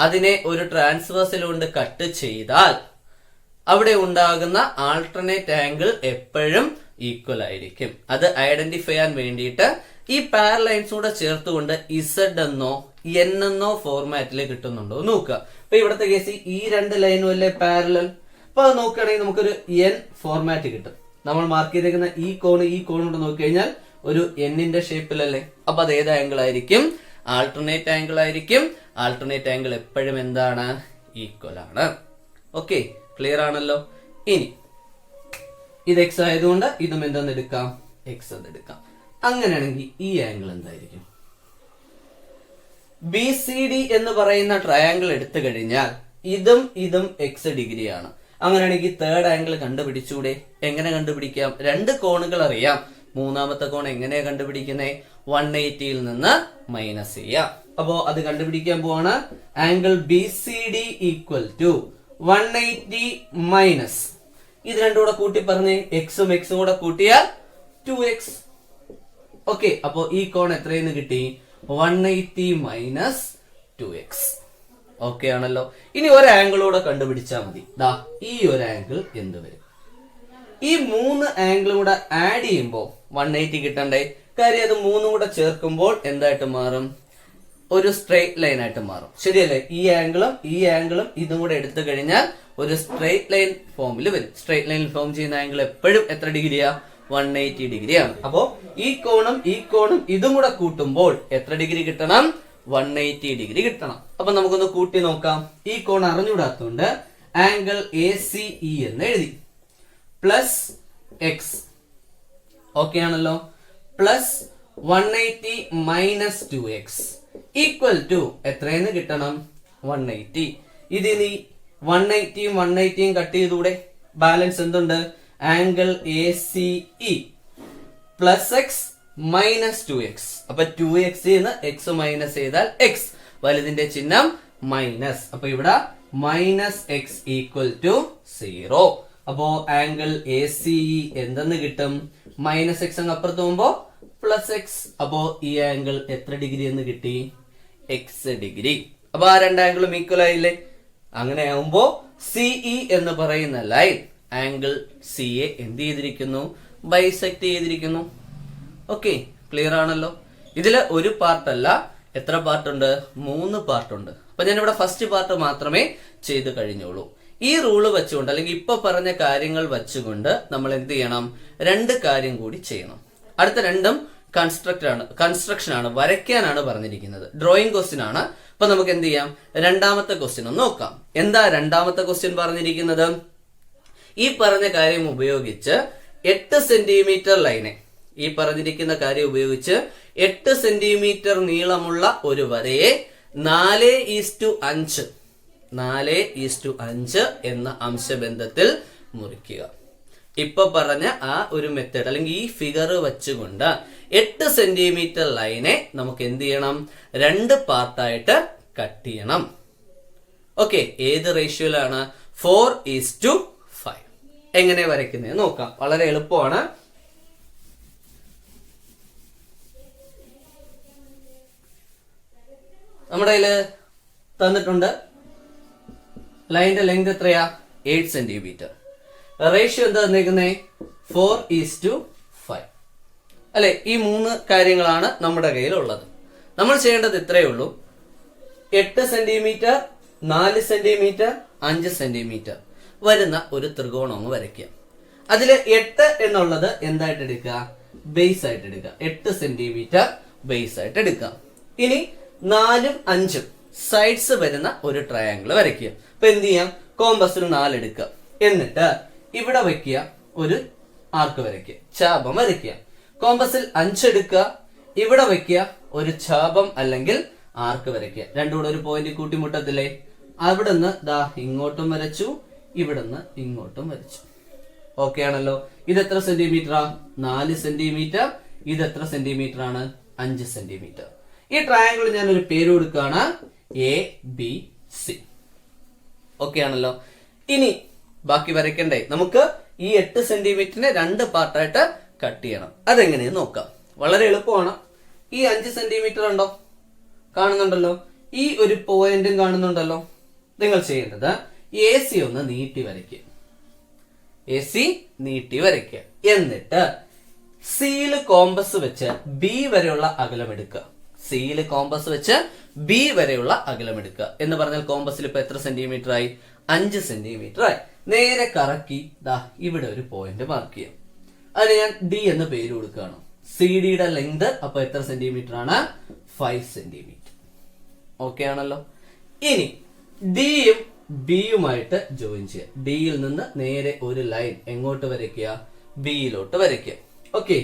അതിനെ ഒരു ട്രാൻസ്വേഴ്സിൽ കൊണ്ട് കട്ട് ചെയ്താൽ അവിടെ ഉണ്ടാകുന്ന ആൾട്ടർനേറ്റ് ആംഗിൾ എപ്പോഴും ഈക്വൽ ആയിരിക്കും. അത് ഐഡന്റിഫൈ ചെയ്യാൻ വേണ്ടിയിട്ട് ഈ പാരലൈൻസ് കൂടെ ചേർത്തുകൊണ്ട് Z എന്നോ N എന്നോ ഫോർമാറ്റിൽ കിട്ടുന്നുണ്ടോ നോക്കുക. അപ്പൊ ഇവിടുത്തെ കേസ് ഈ രണ്ട് ലൈനും അല്ലേ പാരലൽ. അപ്പൊ അത് നോക്കുകയാണെങ്കിൽ നമുക്കൊരു N ഫോർമാറ്റ് കിട്ടും. നമ്മൾ മാർക്ക് ചെയ്തേക്കുന്ന ഈ കോണോട് നോക്കിക്കഴിഞ്ഞാൽ ഒരു Nന്റെ ഷേപ്പിലല്ലേ. അപ്പൊ അത് ഏത് ആംഗിൾ ആയിരിക്കും? ആൾട്ടർനേറ്റ് ആംഗിൾ ആയിരിക്കും. ആൾട്ടർനേറ്റ് ആംഗിൾ എപ്പോഴും എന്താണ്? ഈക്വൽ ആണ്. ഓക്കെ, ക്ലിയർ ആണല്ലോ. ഇനി ഇത് X ആയതുകൊണ്ട് ഇതും എന്തെന്ന് എടുക്കാം? X എന്ന് എടുക്കാം. അങ്ങനെയാണെങ്കിൽ ഈ ആംഗിൾ എന്തായിരിക്കും? BCD എന്ന് പറയുന്ന ട്രയാംഗിൾ എടുത്തു കഴിഞ്ഞാൽ ഇതും X ഡിഗ്രിയാണ്. അങ്ങനെയാണെങ്കിൽ തേർഡ് ആംഗിൾ കണ്ടുപിടിച്ചൂടെ? എങ്ങനെ കണ്ടുപിടിക്കാം? രണ്ട് കോണുകൾ അറിയാം. മൂന്നാമത്തെ കോൺ എങ്ങനെയാ കണ്ടുപിടിക്കുന്നത്? 180യിൽ നിന്ന് മൈനസ് ചെയ്യാം. അപ്പോ അത് കണ്ടുപിടിക്കാൻ പോവാണ്. Angle BCD equal to 180 minus ഇത് രണ്ടും കൂടെ കൂട്ടി പറഞ്ഞേ, എക്സും എക്സും കൂടെ കൂട്ടിയാൽ 2x. ഓക്കെ, അപ്പോ ഈ കോൺ എത്രയെന്ന് കിട്ടി? 180 മൈനസ് 2x. ഓക്കെ ആണല്ലോ. ഇനി ഒരു ആംഗിളൂടെ കണ്ടുപിടിച്ചാൽ മതി. ദാ ഈ ഒരു ആംഗിൾ എന്ത് വരും? ഈ 3 ആംഗിളും കൂടെ ആഡ് ചെയ്യുമ്പോൾ 180 കിട്ടണ്ടേ? കാര്യം അത് 3 കൂടെ ചേർക്കുമ്പോൾ എന്തായിട്ട് മാറും? ഒരു സ്ട്രെയിറ്റ് ലൈൻ ആയിട്ട് മാറും. ശരിയല്ലേ? ഈ ആംഗിളും ഇതും കൂടെ എടുത്തു കഴിഞ്ഞാൽ ഒരു സ്ട്രെയിറ്റ് ലൈൻ ഫോമിൽ വരും. സ്ട്രെയിറ്റ് ലൈൻ ഫോം ചെയ്യുന്ന ആംഗിൾ എപ്പോഴും എത്ര ഡിഗ്രിയാ? 180 ഡിഗ്രിയാണ്. അപ്പോ ഈ കോണും ഇതും കൂടെ കൂട്ടുമ്പോൾ എത്ര ഡിഗ്രി കിട്ടണം? 180 ഡിഗ്രി കിട്ടണം. അപ്പൊ നമുക്കൊന്ന് കൂട്ടി നോക്കാം. ഈ കോൺ അറിഞ്ഞുകൂടാത്തോണ്ട് ആംഗിൾ ACE എന്ന് എഴുതി. പ്ലസ് എക്സ്, ഓക്കെ ആണല്ലോ, plus 180 minus 2x equal to എത്രയെന്ന് കിട്ടണം? 180. ഇതിനി 180യും 180യും കട്ട് ചെയ്തൂടെ? ബാലൻസ് എന്തുണ്ട്? Angle ACE plus X minus 2x. അപ്പൊ 2x ന്ന് എക്സ് മൈനസ് ചെയ്താൽ എക്സ്, വലുതിന്റെ ചിഹ്നം മൈനസ്. അപ്പൊ ഇവിടെ മൈനസ് എക്സ് ഈക്വൽ ടു 0. അപ്പോ ആംഗിൾ ACE എന്തെന്ന് കിട്ടും? മൈനസ് എക്സ് അങ്ങ് അപ്പുറത്ത് പോകുമ്പോ പ്ലസ് എക്സ്. അപ്പോ ഈ ആംഗിൾ എത്ര ഡിഗ്രി എന്ന് കിട്ടി? X degree. അപ്പൊ ആ രണ്ട് ആംഗിളും ഈക്വൽ ആയില്ലേ? അങ്ങനെ ആവുമ്പോ CE എന്ന് പറയുന്ന ലൈൻ ആംഗിൾ CA എന്ത് ചെയ്തിരിക്കുന്നു? ബൈസെക്ട് ചെയ്തിരിക്കുന്നു. ഓക്കെ, ക്ലിയർ ആണല്ലോ. ഇതില് ഒരു പാർട്ടല്ല, എത്ര പാർട്ടുണ്ട്? 3 പാർട്ടുണ്ട്. അപ്പൊ ഞാനിവിടെ ഫസ്റ്റ് പാർട്ട് മാത്രമേ ചെയ്ത് കഴിഞ്ഞോളൂ. ഈ റൂള് വെച്ചുകൊണ്ട് അല്ലെങ്കിൽ ഇപ്പൊ പറഞ്ഞ കാര്യങ്ങൾ വെച്ചുകൊണ്ട് നമ്മൾ എന്ത് ചെയ്യണം? 2 കാര്യം കൂടി ചെയ്യണം. അടുത്ത രണ്ടും കൺസ്ട്രക്ഷൻ ആണ്, വരയ്ക്കാനാണ് പറഞ്ഞിരിക്കുന്നത്. ഡ്രോയിങ് ക്വസ്റ്റ്യൻ ആണ്. അപ്പൊ നമുക്ക് എന്ത് ചെയ്യാം? രണ്ടാമത്തെ ക്വസ്റ്റ്യൻ ഒന്ന് നോക്കാം. എന്താ രണ്ടാമത്തെ ക്വസ്റ്റ്യൻ പറഞ്ഞിരിക്കുന്നത്? ഈ പറഞ്ഞ കാര്യം ഉപയോഗിച്ച് 8 സെന്റിമീറ്റർ ലൈനെ, ഈ പറഞ്ഞിരിക്കുന്ന കാര്യം ഉപയോഗിച്ച് 8 സെന്റിമീറ്റർ നീളമുള്ള ഒരു വരയെ 4:5 എന്ന അംശബന്ധത്തിൽ മുറിക്കുക. ഇപ്പൊ പറഞ്ഞ ആ ഒരു മെത്തേഡ് അല്ലെങ്കിൽ ഈ ഫിഗർ വെച്ചുകൊണ്ട് 8 സെന്റിമീറ്റർ ലൈനെ നമുക്ക് എന്ത് ചെയ്യണം? 2 പാർട്ടായിട്ട് കട്ട് ചെയ്യണം. ഓക്കെ, ഏത് റേഷ്യോയിലാണ്? 4:5. എങ്ങനെ വരയ്ക്കുന്നത് നോക്കാം. വളരെ എളുപ്പമാണ്. നമ്മുടെ കയ്യില് തന്നിട്ടുണ്ട് ലൈനിന്റെ ലെങ്ത് എത്രയാ? 8 സെന്റിമീറ്റർ. റേഷ്യോ എന്താ തന്നേക്കുന്നേ? 4:5 അല്ലെ? ഈ 3 കാര്യങ്ങളാണ് നമ്മുടെ കയ്യിലുള്ളത്. നമ്മൾ ചെയ്യേണ്ടത് ഇത്രയേ ഉള്ളൂ. 8 സെന്റിമീറ്റർ, 4 സെന്റിമീറ്റർ, 5 സെന്റിമീറ്റർ വരുന്ന ഒരു ത്രികോണം ഒന്ന് വരയ്ക്കുക. അതില് 8 എന്നുള്ളത് എന്തായിട്ട് എടുക്കുക? ബേസ് ആയിട്ട് എടുക്കുക. 8 സെന്റിമീറ്റർ ബേസ് ആയിട്ട് എടുക്കുക. ഇനി 4ഉം 5ഉം സൈഡ്സ് വരുന്ന ഒരു ട്രയാങ്കിൾ വരയ്ക്കുക. അപ്പൊ എന്ത് ചെയ്യാം? കോമ്പസിൽ 4 എടുക്കുക. എന്നിട്ട് ഇവിടെ വയ്ക്കുക, ഒരു ആർക്ക് വരയ്ക്കുക, ചാപം വരയ്ക്കുക. കോമ്പസിൽ 5 എടുക്കുക, ഇവിടെ വയ്ക്കുക, ഒരു ചാപം അല്ലെങ്കിൽ ആർക്ക് വരയ്ക്കുക. രണ്ടും കൂടെ ഒരു പോയിന്റ് കൂട്ടിമുട്ടത്തില്ലേ? അവിടുന്ന് ദാ ഇങ്ങോട്ടും വരച്ചു, ഇവിടുന്ന് ഇങ്ങോട്ടും വരച്ചു. ഓക്കെ ആണല്ലോ. ഇത് എത്ര സെന്റിമീറ്ററാ? 4 സെന്റിമീറ്റർ. ഇത് എത്ര സെന്റിമീറ്റർ ആണ്? 5 സെന്റിമീറ്റർ. ഈ ട്രയാങ്കിൾ ഞാൻ ഒരു പേര് കൊടുക്കുകയാണ്, ABC. ഓക്കെ ആണല്ലോ. ഇനി ബാക്കി വരയ്ക്കണ്ടേ? നമുക്ക് ഈ 8 സെന്റിമീറ്ററിനെ 2 പാർട്ടായിട്ട് കട്ട് ചെയ്യണം. അതെങ്ങനെയെന്ന് നോക്കാം. വളരെ എളുപ്പമാണ്. ഈ 5 സെന്റിമീറ്റർ ഉണ്ടോ? കാണുന്നുണ്ടല്ലോ. ഈ ഒരു പോയിന്റും കാണുന്നുണ്ടല്ലോ. നിങ്ങൾ ചെയ്യേണ്ടത് AC ഒന്ന് നീട്ടി വരയ്ക്കുക. AC നീട്ടി വരയ്ക്കുക. എന്നിട്ട് സിയിൽ കോമ്പസ് വെച്ച് B വരെയുള്ള അകലം എടുക്കുക. സിയിൽ കോമ്പസ് വെച്ച് B വരെയുള്ള അകലം എടുക്കുക. എന്ന് പറഞ്ഞാൽ കോമ്പസിൽ ഇപ്പൊ എത്ര സെന്റിമീറ്റർ ആയി? 5 സെന്റിമീറ്റർ ആയി. നേരെ കറക്കി ദാ ഇവിടെ ഒരു പോയിന്റ് മാർക്ക് ചെയ്യാം. അതിന് ഞാൻ D എന്ന് പേര് കൊടുക്കുകയാണ്. CD യുടെ ലെങ്ത് അപ്പൊ എത്ര സെന്റിമീറ്റർ ആണ്? 5 സെന്റിമീറ്റർ. ഓക്കെ ആണല്ലോ. ഇനി ഡിയും ബിയുമായിട്ട് ജോയിൻ ചെയ്യുക. ഡിയിൽ നിന്ന് നേരെ ഒരു ലൈൻ എങ്ങോട്ട് വരയ്ക്കുക? ബിയിലോട്ട് വരയ്ക്കുക. ഓക്കെ,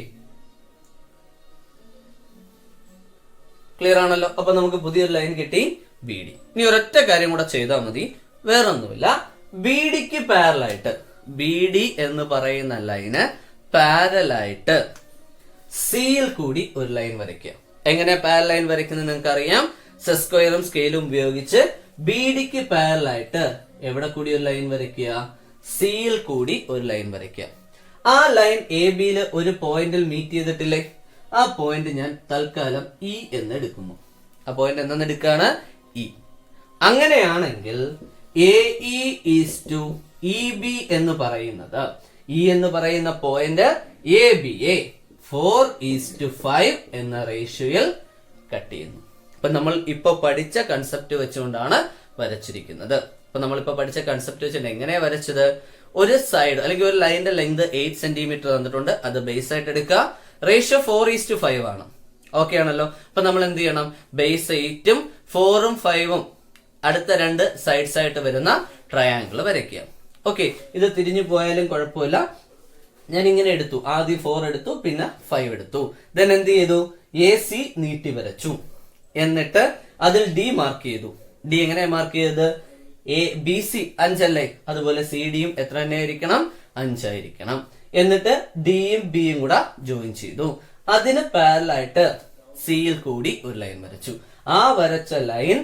ക്ലിയർ ആണല്ലോ. അപ്പൊ നമുക്ക് പുതിയൊരു ലൈൻ കിട്ടി, BD. ഇനി ഒരൊറ്റ കാര്യം കൂടെ ചെയ്താൽ മതി, വേറൊന്നുമില്ല. BDക്ക് പാരലായിട്ട്, BD എന്ന് പറയുന്ന ലൈന് പാരലായിട്ട് സിയിൽ കൂടി ഒരു ലൈൻ വരയ്ക്കുക. എങ്ങനെ പാരൽ ലൈൻ വരയ്ക്കുന്നത് നിങ്ങൾക്ക് അറിയാം. സെറ്റ് സ്ക്വയറും സ്കെയിലും ഉപയോഗിച്ച് BDക്ക് പാരലായിട്ട് എവിടെ കൂടി ഒരു ലൈൻ വരയ്ക്കുക? സിയിൽ കൂടി ഒരു ലൈൻ വരയ്ക്കുക. ആ ലൈൻ എ ബിയിൽ ഒരു പോയിന്റിൽ മീറ്റ് ചെയ്തിട്ടില്ലേ? ആ പോയിന്റ് ഞാൻ തൽക്കാലം ഇ എന്ന് എടുക്കുന്നു. ആ പോയിന്റ് എന്തെന്ന് എടുക്കാണ്? ഇ. അങ്ങനെയാണെങ്കിൽ A E is to E B എന്ന് പറയുന്നത്, ഇ എന്ന് പറയുന്ന പോയിന്റ് എ ബി യെ 4:5 എന്ന റേഷ്യോയിൽ കട്ട് ചെയ്യുന്നു. അപ്പൊ നമ്മൾ ഇപ്പൊ പഠിച്ച കൺസെപ്റ്റ് വെച്ചുകൊണ്ടാണ് വരച്ചിരിക്കുന്നത്. അപ്പൊ നമ്മളിപ്പോ പഠിച്ച കൺസെപ്റ്റ് വെച്ചിട്ട് എങ്ങനെയാ വരച്ചത്? ഒരു സൈഡ് അല്ലെങ്കിൽ ഒരു ലൈനിന്റെ ലെങ്ത് 8 സെന്റിമീറ്റർ തന്നിട്ടുണ്ട്, അത് ബേസ് ആയിട്ട് എടുക്കുക. റേഷ്യോ 4:5 ആണ്. ഓക്കെ ആണല്ലോ? അപ്പൊ നമ്മൾ എന്ത് ചെയ്യണം? ബേസ് 8ഉം 4ഉം 5ഉം അടുത്ത രണ്ട് സൈഡ്സ് ആയിട്ട് വരുന്ന ട്രയാങ്കിൾ വരയ്ക്കുക. ഓക്കെ, ഇത് തിരിഞ്ഞു പോയാലും കുഴപ്പമില്ല. ഞാൻ ഇങ്ങനെ എടുത്തു, ആദ്യം 4 എടുത്തു, പിന്നെ 5 എടുത്തു. ദെൻ എന്ത് ചെയ്തു? എ സി നീട്ടി വരച്ചു. എന്നിട്ട് അതിൽ ഡി മാർക്ക് ചെയ്തു. ഡി എങ്ങനെ മാർക്ക് ചെയ്തത്? എ ബി സി 5 അല്ലേ? അതുപോലെ സി ഡിയും എത്ര തന്നെ ആയിരിക്കണം? 5 ആയിരിക്കണം. എന്നിട്ട് ഡിയും ബിയും കൂടെ ജോയിൻ ചെയ്തു. അതിന് പാരലായിട്ട് സിയിൽ കൂടി ഒരു ലൈൻ വരച്ചു. ആ വരച്ച ലൈൻ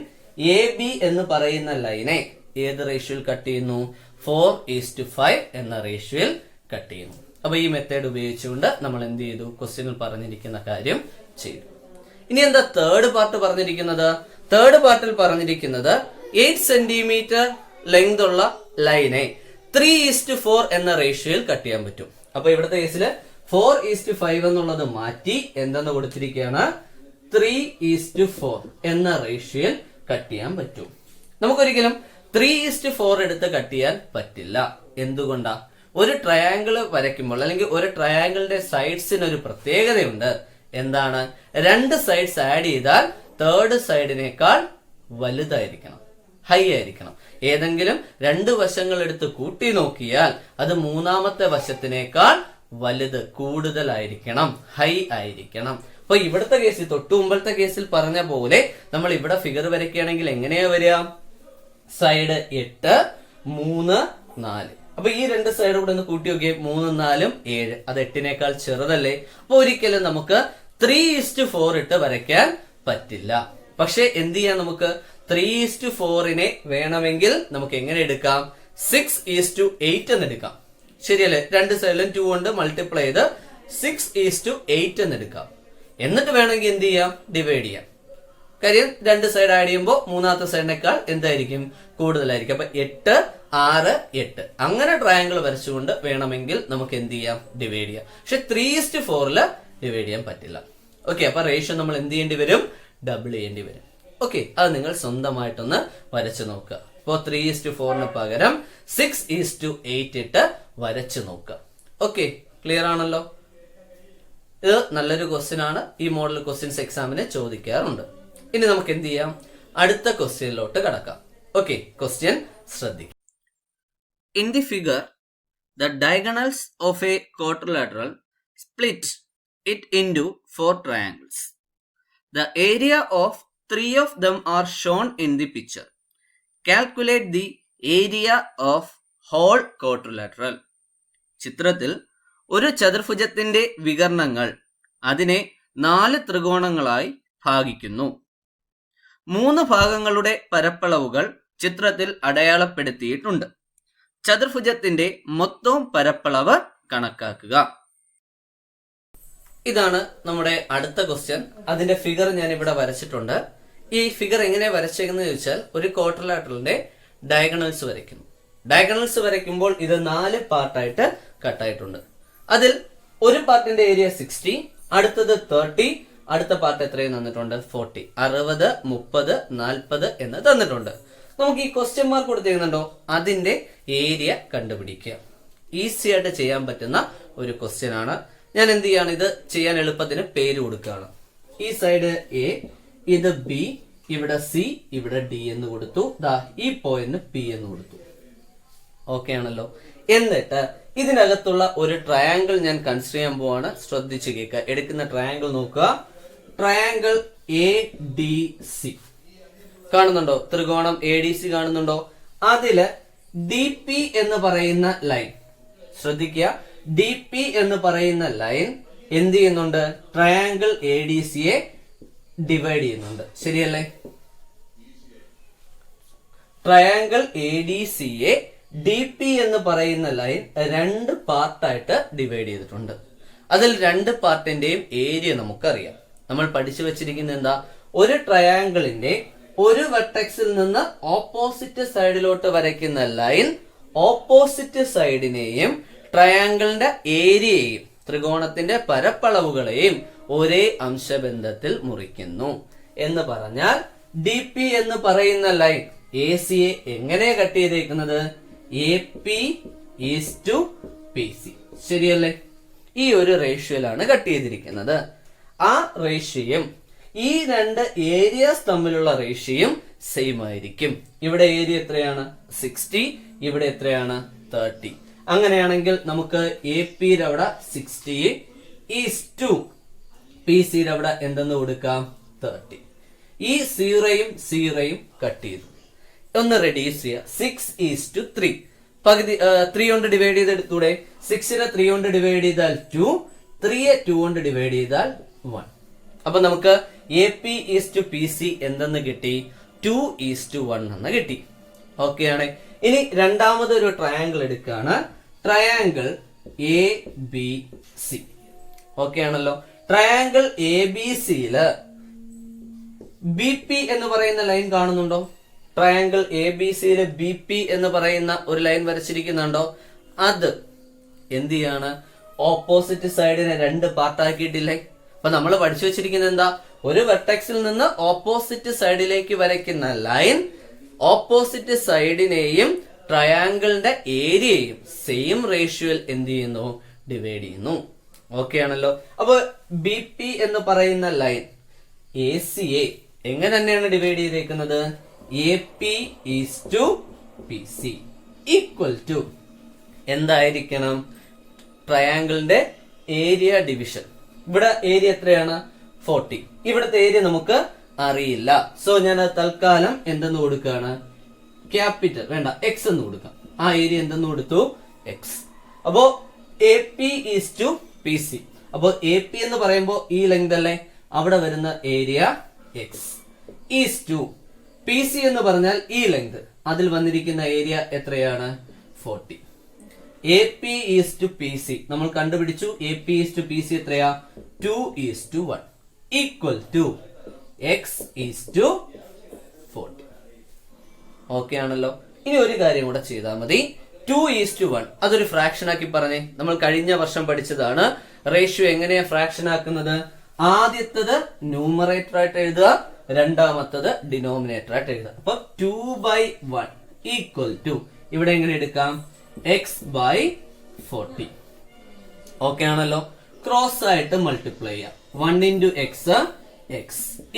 എ ബി എന്ന് പറയുന്ന ലൈനെ ഏത് റേഷ്യോയിൽ കട്ട് ചെയ്യുന്നു? 4:5 എന്ന റേഷ്യോയിൽ കട്ട് ചെയ്യുന്നു. അപ്പൊ ഈ മെത്തേഡ് ഉപയോഗിച്ചുകൊണ്ട് നമ്മൾ എന്ത് ചെയ്തു? ക്വസ്റ്റ്യനിൽ പറഞ്ഞിരിക്കുന്ന കാര്യം ചെയ്തു. ഇനി എന്താ തേർഡ് പാർട്ട് പറഞ്ഞിരിക്കുന്നത്? തേർഡ് പാർട്ടിൽ പറഞ്ഞിരിക്കുന്നത് 8 സെന്റിമീറ്റർ ലെങ്ത് ഉള്ള ലൈനെ 3:4 എന്ന റേഷ്യോയിൽ കട്ട് ചെയ്യാൻ പറ്റും. അപ്പൊ ഇവിടുത്തെ കേസിൽ 4:5 എന്നുള്ളത് മാറ്റി എന്തെന്ന് കൊടുത്തിരിക്കുകയാണ്? 3:4 എന്ന റേഷ്യോയിൽ കട്ട് ചെയ്യാൻ പറ്റും. നമുക്കൊരിക്കലും 3:4 എടുത്ത് കട്ട് ചെയ്യാൻ പറ്റില്ല. എന്തുകൊണ്ടാ? ഒരു ട്രയാങ്കിൾ വരയ്ക്കുമ്പോൾ അല്ലെങ്കിൽ ഒരു ട്രയാങ്കിളിന്റെ സൈഡ്സിന് ഒരു പ്രത്യേകതയുണ്ട്. എന്താണ്? രണ്ട് സൈഡ്സ് ആഡ് ചെയ്താൽ തേർഡ് സൈഡിനേക്കാൾ വലുതായിരിക്കണം, ഹൈ ആയിരിക്കണം. ഏതെങ്കിലും രണ്ട് വശങ്ങൾ എടുത്ത് കൂട്ടി നോക്കിയാൽ അത് മൂന്നാമത്തെ വശത്തിനേക്കാൾ വലുത്, കൂടുതലായിരിക്കണം, ഹൈ ആയിരിക്കണം. അപ്പൊ ഇവിടുത്തെ കേസിൽ, തൊട്ടു മുമ്പത്തെ കേസിൽ പറഞ്ഞ പോലെ നമ്മൾ ഇവിടെ ഫിഗർ വരയ്ക്കുകയാണെങ്കിൽ എങ്ങനെയാ വരിക? സൈഡ് 8, 3, 4. അപ്പൊ ഈ രണ്ട് സൈഡ് കൂടെ ഒന്ന് കൂട്ടി നോക്കിയേ. 3, 4, 7. അത് 8നേക്കാൾ ചെറുതല്ലേ? അപ്പൊ ഒരിക്കലും നമുക്ക് 3:4 ഇട്ട് വരയ്ക്കാൻ പറ്റില്ല. പക്ഷെ എന്ത് ചെയ്യാം? നമുക്ക് 3:4നെ വേണമെങ്കിൽ നമുക്ക് എങ്ങനെ എടുക്കാം? 6:8 എന്ന് എടുക്കാം. ശരിയല്ലേ? രണ്ട് സൈഡിലും 2 കൊണ്ട് മൾട്ടിപ്ലൈ ചെയ്ത് 6:8 എന്ന് എടുക്കാം. എന്നിട്ട് വേണമെങ്കിൽ എന്ത് ചെയ്യാം? ഡിവൈഡ് ചെയ്യാം. കാര്യം രണ്ട് സൈഡ് ആഡ് ചെയ്യുമ്പോൾ മൂന്നാമത്തെ സൈഡിനേക്കാൾ എന്തായിരിക്കും? കൂടുതലായിരിക്കും. അപ്പൊ 8, 6, 8 അങ്ങനെ ട്രയാങ്കിൾ വരച്ചുകൊണ്ട് വേണമെങ്കിൽ നമുക്ക് എന്ത് ചെയ്യാം? ഡിവൈഡ് ചെയ്യാം. പക്ഷെ 3:4 ഡിവൈഡ് ചെയ്യാൻ പറ്റില്ല. ഓക്കെ, അപ്പൊ റേഷ്യോ നമ്മൾ എന്ത് ചെയ്യേണ്ടി വരും? ഡബിൾ ചെയ്യേണ്ടി വരും. ഓക്കെ, അത് നിങ്ങൾ സ്വന്തമായിട്ടൊന്ന് വരച്ചു നോക്കുക. അപ്പോൾ 3:4 പകരം 6:8 ഇട്ട് വരച്ചു നോക്കുക. ഓക്കെ, ക്ലിയർ ആണല്ലോ? ഇത് നല്ലൊരു ക്വസ്റ്റ്യൻ ആണ്. ഈ മോഡൽ ക്വസ്റ്റ്യൻസ് എക്സാമിന് ചോദിക്കാറുണ്ട്. ഇനി നമുക്ക് എന്ത് ചെയ്യാം? അടുത്ത ക്വസ്റ്റ്യനിലോട്ട് കടക്കാം. ഓക്കെ, ക്വസ്റ്റ്യൻ ശ്രദ്ധിക്കുക. In the figure, the diagonals of a quadrilateral split it into 4 triangles. The area of 3 of them are shown in the picture. Calculate the area of whole quadrilateral. ചിത്രത്തിൽ ഒരു ചതുർഭുജത്തിന്റെ വികർണങ്ങൾ അതിനെ 4 ത്രികോണങ്ങളായി ഭാഗിക്കുന്നു. 3 ഭാഗങ്ങളുടെ പരപ്പളവുകൾ ചിത്രത്തിൽ അടയാളപ്പെടുത്തിയിട്ടുണ്ട്. ചതുർഭുജത്തിന്റെ മൊത്തം പരപ്പളവ് കണക്കാക്കുക. ഇതാണ് നമ്മുടെ അടുത്ത ക്വസ്റ്റ്യൻ. അതിന്റെ ഫിഗർ ഞാൻ ഇവിടെ വരച്ചിട്ടുണ്ട്. ഈ ഫിഗർ എങ്ങനെ വരച്ചേക്കുന്നത് ചോദിച്ചാൽ, ഒരു ക്വാഡ്രിലാറ്ററലിന്റെ ഡയഗണൽസ് വരയ്ക്കുന്നു. ഡയഗണൽസ് വരയ്ക്കുമ്പോൾ ഇത് 4 പാർട്ടായിട്ട് കട്ടായിട്ടുണ്ട്. അതിൽ ഒരു പാർട്ടിന്റെ ഏരിയ 60, അടുത്തത് 30, അടുത്ത പാർട്ട് എത്രയും തന്നിട്ടുണ്ട്? 40. 60, 30, 40 എന്ന് തന്നിട്ടുണ്ട്. നമുക്ക് ഈ ക്വസ്റ്റ്യൻ മാർക്ക് കൊടുത്തിരിക്കുന്നുണ്ടോ? അതിന്റെ ഏരിയ കണ്ടുപിടിക്കുക. ഈസി ആയിട്ട് ചെയ്യാൻ പറ്റുന്ന ഒരു ക്വസ്റ്റ്യൻ ആണ്. ഞാൻ എന്ത് ചെയ്യാണ്? ഇത് ചെയ്യാൻ എളുപ്പത്തിന് പേര് കൊടുക്കുകയാണ്. ഈ സൈഡ് എ, ഇത് ബി, ഇവിടെ സി, ഇവിടെ ഡി എന്ന് കൊടുത്തു. ദാ ഈ പോയിന്റ് പി എന്ന് കൊടുത്തു. ഓക്കെ ആണല്ലോ? എന്നിട്ട് ഇതിനകത്തുള്ള ഒരു ട്രയാങ്കിൾ ഞാൻ കൺസിഡർ ചെയ്യാൻ പോവാണ്. ശ്രദ്ധിച്ചു കേൾക്കുക. എടുക്കുന്ന ട്രയാങ്കിൾ നോക്കുക. ട്രയാങ്കിൾ എ ഡി സി കാണുന്നുണ്ടോ? ത്രികോണം എ ഡി സി കാണുന്നുണ്ടോ? അതില് ഡി പി എന്ന് പറയുന്ന ലൈൻ, ശ്രദ്ധിക്കുക, ഡി പി എന്ന് പറയുന്ന ലൈൻ എന്ത് ചെയ്യുന്നുണ്ട്? ട്രയാങ്കിൾ എ ഡി സിയെ ഡിവൈഡ് ചെയ്യുന്നുണ്ട്. ശരിയല്ലേ? ട്രയാങ്കിൾ എ ഡി സിയെ ഡി പി എന്ന് പറയുന്ന ലൈൻ രണ്ട് പാർട്ടായിട്ട് ഡിവൈഡ് ചെയ്തിട്ടുണ്ട്. അതിൽ രണ്ട് പാർട്ടിന്റെയും ഏരിയ നമുക്കറിയാം. നമ്മൾ പഠിച്ചു വെച്ചിരിക്കുന്നത് എന്താ, ഒരു ട്രയാങ്കിളിന്റെ ഒരു വെർട്ടെക്സിൽ നിന്ന് ഓപ്പോസിറ്റ് സൈഡിലോട്ട് വരയ്ക്കുന്ന ലൈൻ ഓപ്പോസിറ്റ് സൈഡിനെയും ട്രയാങ്കിളിന്റെ ഏരിയയെയും ത്രികോണത്തിന്റെ പരപ്പളവുകളെയും ഒരേ അംശബന്ധത്തിൽ മുറിക്കുന്നു എന്ന് പറഞ്ഞാൽ ഡി പി എന്ന് പറയുന്ന ലൈൻ എ സിയെ എങ്ങനെ കട്ട് ചെയ്തേക്കുന്നത്, A P is to P C. ശരിയല്ലേ? ഈ ഒരു റേഷ്യോയിലാണ് കട്ട് ചെയ്തിരിക്കുന്നത്. ആ റേഷ്യോയും ഈ രണ്ട് ഏരിയാസ് തമ്മിലുള്ള റേഷ്യോയും സെയിം ആയിരിക്കും. ഇവിടെ ഏരിയ എത്രയാണ്, 60. ഇവിടെ എത്രയാണ്, 30. അങ്ങനെയാണെങ്കിൽ നമുക്ക് എ പിയുടെ അവിടെ 60 ഈസ് ടു പി സിയുടെ അവിടെ എന്തെന്ന് കൊടുക്കാം, 30. ഈ 0 കട്ട് ചെയ്തു. ഒന്ന് റെഡ്യൂസ് ചെയ്യുക. 6:3. പകുതി 3 കൊണ്ട് ഡിവൈഡ് ചെയ്തെടുത്തൂടെ? 6നെ 3 കൊണ്ട് ഡിവൈഡ് ചെയ്താൽ 2, 3യെ 2 കൊണ്ട് ഡിവൈഡ് ചെയ്താൽ 1. അപ്പൊ നമുക്ക് A P is to P C എന്തെന്ന് കിട്ടി, 2:1 എന്ന് കിട്ടി. ഓക്കെ ആണ്. ഇനി രണ്ടാമതൊരു ട്രയാങ്കിൾ എടുക്കുകയാണ്, triangle A B C. Okay ആണല്ലോ. ട്രയാങ്കിൾ എ ബി സിയില് ബി പി എന്ന് പറയുന്ന ലൈൻ കാണുന്നുണ്ടോ? ട്രയാങ്കിൾ എ ബി സിയില് ബി പി എന്ന് പറയുന്ന ഒരു ലൈൻ വരച്ചിരിക്കുന്നുണ്ടോ? അത് എന്ത് ചെയ്യാണ്, ഓപ്പോസിറ്റ് സൈഡിനെ രണ്ട് പാർട്ടാക്കിയിട്ടില്ലേ? അപ്പൊ നമ്മൾ പഠിച്ചു വെച്ചിരിക്കുന്നത് എന്താ, ഒരു വെർട്ടെക്സിൽ നിന്ന് ഓപ്പോസിറ്റ് സൈഡിലേക്ക് വരയ്ക്കുന്ന ലൈൻ ഓപ്പോസിറ്റ് സൈഡിനെയും ട്രയാങ്കിളിന്റെ ഏരിയയും സെയിം റേഷ്യോയിൽ എന്ത് ചെയ്യുന്നു, ഡിവൈഡ് ചെയ്യുന്നു. ഓക്കെ ആണല്ലോ. അപ്പൊ ബി പി എന്ന് പറയുന്ന ലൈൻ എ സിയെ എങ്ങനെ തന്നെയാണ് ഡിവൈഡ് ചെയ്തേക്കുന്നത്, A P is to P C equal to എന്തായിരിക്കണം, ട്രയാങ്കിളിന്റെ ഏരിയ ഡിവിഷൻ. ഇവിടെ ഏരിയ എത്രയാണ്, 40. ഇവിടുത്തെ ഏരിയ നമുക്ക് അറിയില്ല. സോ ഞാൻ തൽക്കാലം എന്തെന്ന് കൊടുക്കുകയാണ്, ക്യാപിറ്റൽ വേണ്ട, എക്സ് എന്ന് കൊടുക്കാം. ആ ഏരിയ എന്തെന്ന് കൊടുത്തു, എക്സ്. അപ്പോ A P is to P C. അപ്പോ എ പി എന്ന് പറയുമ്പോൾ ഈ ലെങ്ത് അല്ലേ, അവിടെ വരുന്ന area X is to P C എന്ന് പറഞ്ഞാൽ ഈ ലെങ്ത്, അതിൽ വന്നിരിക്കുന്ന ഏരിയ എത്രയാണ്, 40. A P is to P C നമ്മൾ കണ്ടുപിടിച്ചു. A P is to P C എത്രയാ, 2:1 equal to X is to 40. Okay ആണല്ലോ. ഇനി ഒരു കാര്യം കൂടെ ചെയ്താൽ മതി. 2:1 അതൊരു ഫ്രാക്ഷൻ ആക്കി പറഞ്ഞേ. നമ്മൾ കഴിഞ്ഞ വർഷം പഠിച്ചതാണ് റേഷ്യോ എങ്ങനെയാ ഫ്രാക്ഷൻ ആക്കുന്നത്. ആദ്യത്തത് ന്യൂമറേറ്റർ ആയിട്ട് എഴുതുക, രണ്ടാമത്തത് ഡിനോമിനേറ്റർ ആയിട്ട് എഴുതുക. അപ്പൊ 2/1 ഈക്വൽ ടു ഇവിടെ എങ്ങനെ എടുക്കാം, x/40. ഓക്കെ ആണല്ലോ. ക്രോസ് ആയിട്ട് മൾട്ടിപ്ലൈ ചെയ്യാം. 1 into x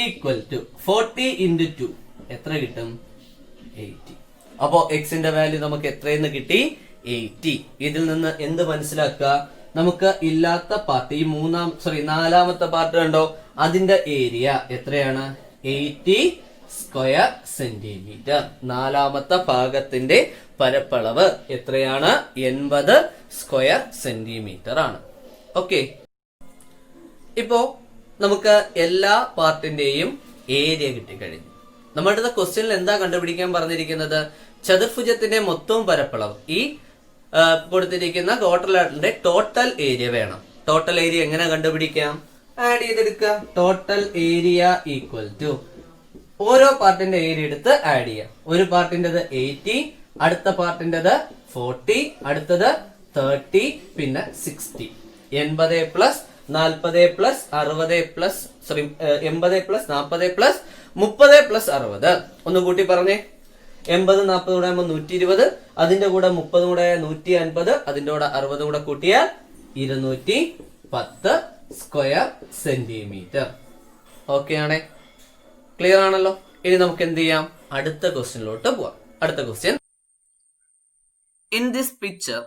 equal to 40 into 2 എത്ര കിട്ടും, 80. അപ്പോ എക്സിന്റെ വാല്യൂ നമുക്ക് എത്രയെന്ന് കിട്ടി, 80. ഇതിൽ നിന്ന് എന്ത് മനസ്സിലാക്കുക, നമുക്ക് ഇല്ലാത്ത പാർട്ട് ഈ നാലാമത്തെ പാർട്ട് കണ്ടോ, അതിന്റെ ഏരിയ എത്രയാണ്, 80 സ്ക്വയർ സെന്റിമീറ്റർ. നാലാമത്തെ ഭാഗത്തിന്റെ പരപ്പളവ് എത്രയാണ്, 80 സ്ക്വയർ സെന്റിമീറ്റർ ആണ്. ഓക്കെ. ഇപ്പോ നമുക്ക് എല്ലാ പാർട്ടിന്റെയും ഏരിയ കിട്ടിക്കഴിഞ്ഞു. നമ്മുടെ ക്വസ്റ്റ്യനിൽ എന്താ കണ്ടുപിടിക്കാൻ പറഞ്ഞിരിക്കുന്നത്, ചതുർഭുജത്തിന്റെ മൊത്തവും പരപ്പളവ് ഈ കൊടുത്തിരിക്കുന്ന ക്വാഡ്രിലാറ്ററിന്റെ ടോട്ടൽ ഏരിയ വേണം. ടോട്ടൽ ഏരിയ എങ്ങനെ കണ്ടുപിടിക്കാം, ആഡ് ചെയ്തെടുക്കുക. ടോട്ടൽ ഏരിയ ഈക്വൽ ടു ഓരോ പാർട്ടിന്റെ ഏരിയ എടുത്ത് ആഡ് ചെയ്യാം. ഒരു പാർട്ടിന്റേത് 80, അടുത്ത പാർട്ടിന്റേത് 40, അടുത്തത് 30, പിന്നെ 60. 80 plus 40 plus 60 plus 80 plus 40 plus 30 plus 60. ഒന്ന് കൂട്ടി പറഞ്ഞേ. 80 40 കൂടെ ആകുമ്പോൾ 120, അതിന്റെ കൂടെ 30 കൂടെ 150, അതിന്റെ കൂടെ 60 കൂടെ കൂട്ടിയാൽ 210 സ്ക്വയർ സെന്റിമീറ്റർ. ഓക്കെ ആണേ, ക്ലിയർ ആണല്ലോ. ഇനി നമുക്ക് എന്ത് ചെയ്യാം, അടുത്ത ക്വസ്റ്റ്യനിലോട്ട് പോവാം. അടുത്ത question, in this picture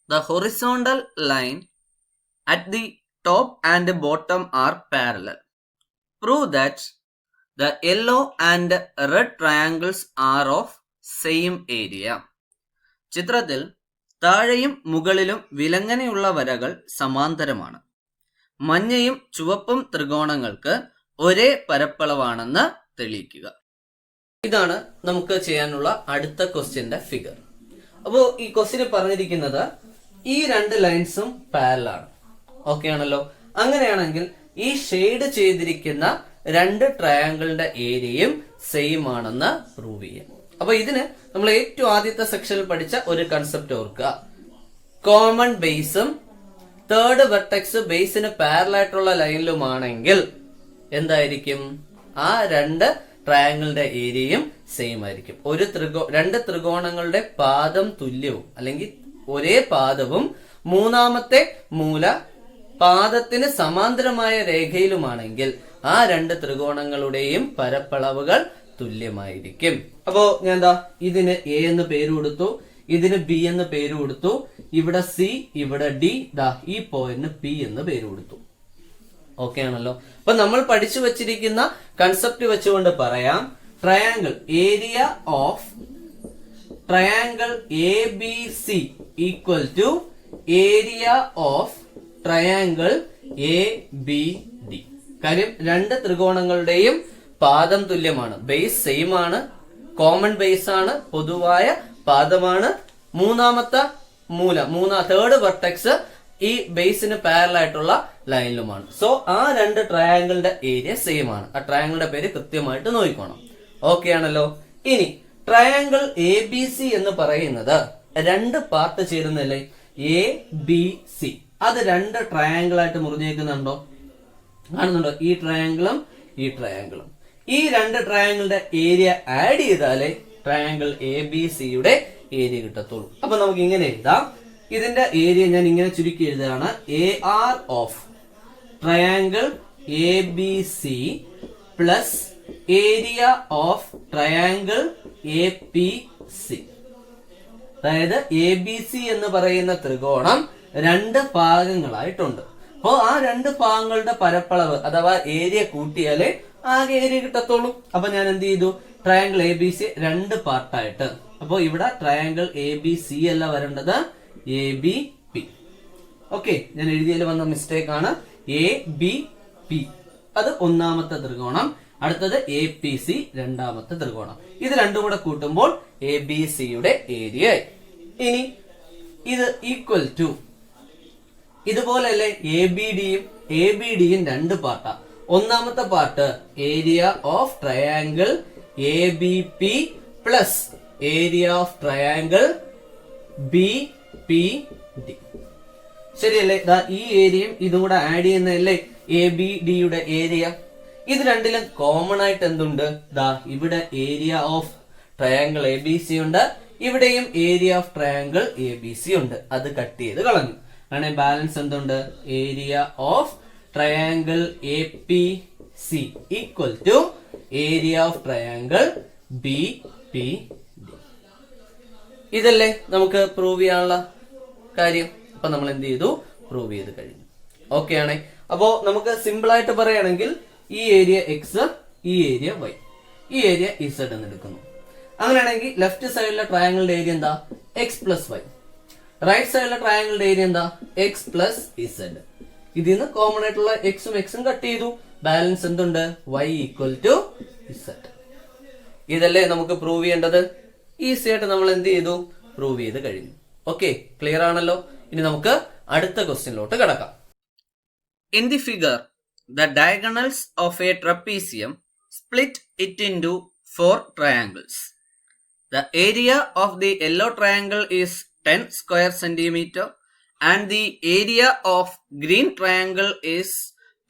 the horizontal line at the top and bottom are parallel. Prove that the yellow and red triangles are of same area. ചിത്രത്തിൽ താഴെയും മുകളിലും വിലങ്ങനെയുള്ള വരകൾ സമാന്തരമാണ്. മഞ്ഞയും ചുവപ്പും ത്രികോണങ്ങൾക്ക് ഒരേ പരപ്പളവാണെന്ന് തെളിയിക്കുക. ഇതാണ് നമുക്ക് ചെയ്യാനുള്ള അടുത്ത ക്വസ്റ്റ്യന്റെ ഫിഗർ. അപ്പോ ഈ ക്വസ്റ്റിന് പറഞ്ഞിരിക്കുന്നത് ഈ രണ്ട് ലൈൻസും പാരലാണ്. ഓക്കെ ആണല്ലോ. അങ്ങനെയാണെങ്കിൽ ഈ ഷെയ്ഡ് ചെയ്തിരിക്കുന്ന രണ്ട് ട്രയാങ്കിളിന്റെ ഏരിയയും സെയിം ആണെന്ന് പ്രൂവ് ചെയ്യാം. അപ്പൊ ഇതിന് നമ്മൾ ഏറ്റവും ആദ്യത്തെ സെക്ഷനിൽ പഠിച്ച ഒരു കൺസെപ്റ്റ് ഓർക്കുക. കോമൺ ബേസും തേർഡ് വെർട്ടെക്സ് ബേസിന് പാരലായിട്ടുള്ള ലൈനിലുമാണെങ്കിൽ എന്തായിരിക്കും? ആ രണ്ട് ട്രയാങ്കിളിന്റെ ഏരിയയും സെയിം ആയിരിക്കും. രണ്ട് ത്രികോണങ്ങളുടെ പാദം തുല്യവും അല്ലെങ്കിൽ ഒരേ പാദവും മൂന്നാമത്തെ മൂല പാദത്തിന് സമാന്തരമായ രേഖയിലുമാണെങ്കിൽ ആ രണ്ട് ത്രികോണങ്ങളുടെയും പരപ്പളവുകൾ തുല്യമായിരിക്കും. അപ്പോ ഞാൻ എന്താ ഇതിന് എ എന്ന് പേര് കൊടുത്തു, ഇതിന് ബി എന്ന് പേര് കൊടുത്തു, ഇവിടെ സി, ഇവിടെ ഡി, ഈ പോയിന്റിന് പി എന്ന് പേര് കൊടുത്തു. ഓക്കെ ആണല്ലോ. അപ്പൊ നമ്മൾ പഠിച്ചു വച്ചിരിക്കുന്ന കൺസെപ്റ്റ് വെച്ചുകൊണ്ട് പറയാം, triangle area of triangle A B C equal to area of triangle A B D. കാര്യം രണ്ട് ത്രികോണങ്ങളുടെയും പാദം തുല്യമാണ്, ബേസ് സെയിം ആണ്, കോമൺ ബേസ് ആണ്, പൊതുവായ പാദമാണ്, മൂന്നാമത്തെ മൂല തേർഡ് വെർട്ടെക്സ് ഈ ബേസിന് പാരലൽ ആയിട്ടുള്ള ലൈനിലുമാണ്. സോ ആ രണ്ട് ട്രയാങ്കിളിന്റെ ഏരിയ സെയിം ആണ്. ആ ട്രയാങ്കിളിന്റെ പേര് കൃത്യമായിട്ട് നോക്കിക്കോണം. ഓക്കെ ആണല്ലോ. ഇനി ട്രയാങ്കിൾ എ ബി സി എന്ന് പറയുന്നത് രണ്ട് പാർട്ട് ചേരുന്നല്ലേ, എ ബി സി. അത് രണ്ട് ട്രയാങ്കിൾ ആയിട്ട് മുറിഞ്ഞേക്കുന്നുണ്ടോ? കാണുന്നുണ്ടോ? ഈ ട്രയാങ്കിളും ഈ ട്രയാങ്കിളും. ഈ രണ്ട് ട്രയാങ്കിളിന്റെ ഏരിയ ആഡ് ചെയ്താലേ ട്രയാങ്കിൾ എ ബി സിയുടെ ഏരിയ കിട്ടത്തുള്ളൂ. അപ്പൊ നമുക്ക് ഇങ്ങനെ എഴുതാം. ഇതിന്റെ ഏരിയ ഞാൻ ഇങ്ങനെ ചുരുക്കി എഴുതുകയാണ്, A R of triangle A B C plus area of triangle A P C. അതായത് എ ബി സി എന്ന് പറയുന്ന ത്രികോണം രണ്ട് ഭാഗങ്ങളായിട്ടുണ്ട്. അപ്പോ ആ രണ്ട് ഭാഗങ്ങളുടെ പരപ്പളവ് അഥവാ ഏരിയ കൂട്ടിയാലേ ആകെ ഏരിയ കിട്ടത്തുള്ളൂ. അപ്പൊ ഞാൻ എന്ത് ചെയ്തു? ട്രയാങ്കിൾ എ ബി സി രണ്ട് പാർട്ടായിട്ട്. അപ്പോ ഇവിടെ ട്രയാങ്കിൾ എ ബി സി അല്ല വരേണ്ടത്, എ ബി പി. ഓക്കെ, ഞാൻ എഴുതിയതിൽ വന്ന മിസ്റ്റേക്ക് ആണ്. എ ബി പി അത് ഒന്നാമത്തെ ത്രികോണം, അടുത്തത് എ പി സി രണ്ടാമത്തെ ത്രികോണം. ഇത് രണ്ടും കൂടെ കൂട്ടുമ്പോൾ എ ബി സിയുടെ ഏരിയ. ഇനി ഇത് ഈക്വൽ ടു ഇതുപോലെയല്ലേ എ ബി ഡിയും രണ്ട് പാർട്ടാ. ഒന്നാമത്തെ part area of triangle A B P plus area of triangle B P D. ശരിയല്ലേ? ഈ ഏരിയയും ഇതും കൂടെ ആഡ് ചെയ്യുന്നതല്ലേ എ ബി ഡിയുടെ ഏരിയ. ഇത് രണ്ടിലും കോമൺ ആയിട്ട് എന്തുണ്ട്? ഇവിടെ area of triangle A B C ഉണ്ട്, ഇവിടെയും area of triangle A B C ഉണ്ട്. അത് കട്ട് ചെയ്ത് കളഞ്ഞു. അങ്ങനെ ബാലൻസ് എന്തുണ്ട്? Area of triangle A P C equal to area of triangle B P D. ഇതല്ലേ നമുക്ക് പ്രൂവ് ചെയ്യാനുള്ള കാര്യം. അപ്പൊ നമ്മൾ എന്ത് ചെയ്തു? പ്രൂവ് ചെയ്ത് കഴിഞ്ഞു. ഓക്കെ ആണേ. അപ്പോ നമുക്ക് സിമ്പിൾ ആയിട്ട് പറയുകയാണെങ്കിൽ ഈ ഏരിയ എക്സ്, ഈ ഏരിയ വൈ, ഈ ഏരിയ ഇസഡ് എന്ന് എടുക്കുന്നു. അങ്ങനെയാണെങ്കിൽ ലെഫ്റ്റ് സൈഡിലെ ട്രയാങ്കിളിന്റെ ഏരിയ എന്താ? X plus Y. റൈറ്റ് സൈഡിലെ ട്രയാങ്കിളിന്റെ ഏരിയ എന്താ? X plus Z. ഇതിന്ന് കോമൺ ആയിട്ടുള്ള എക്സും എക്സും കട്ട് ചെയ്തു. ബാലൻസ് എന്തുണ്ട്? Y equal to Z. ഇതല്ലേ നമുക്ക് പ്രൂവ് ചെയ്യേണ്ടത്. ഈസി ആയിട്ട് നമ്മൾ എന്ത് ചെയ്തു? പ്രൂവ് ചെയ്ത് കഴിഞ്ഞു. ഓക്കെ, ക്ലിയർ ആണല്ലോ. ഇനി നമുക്ക് അടുത്ത ക്വസ്റ്റ്യനിലോട്ട് കടക്കാം. In the figure the diagonals of a trapezium split it into 4 triangles. The area of the yellow triangle is 10 square centimeter and the area of green triangle is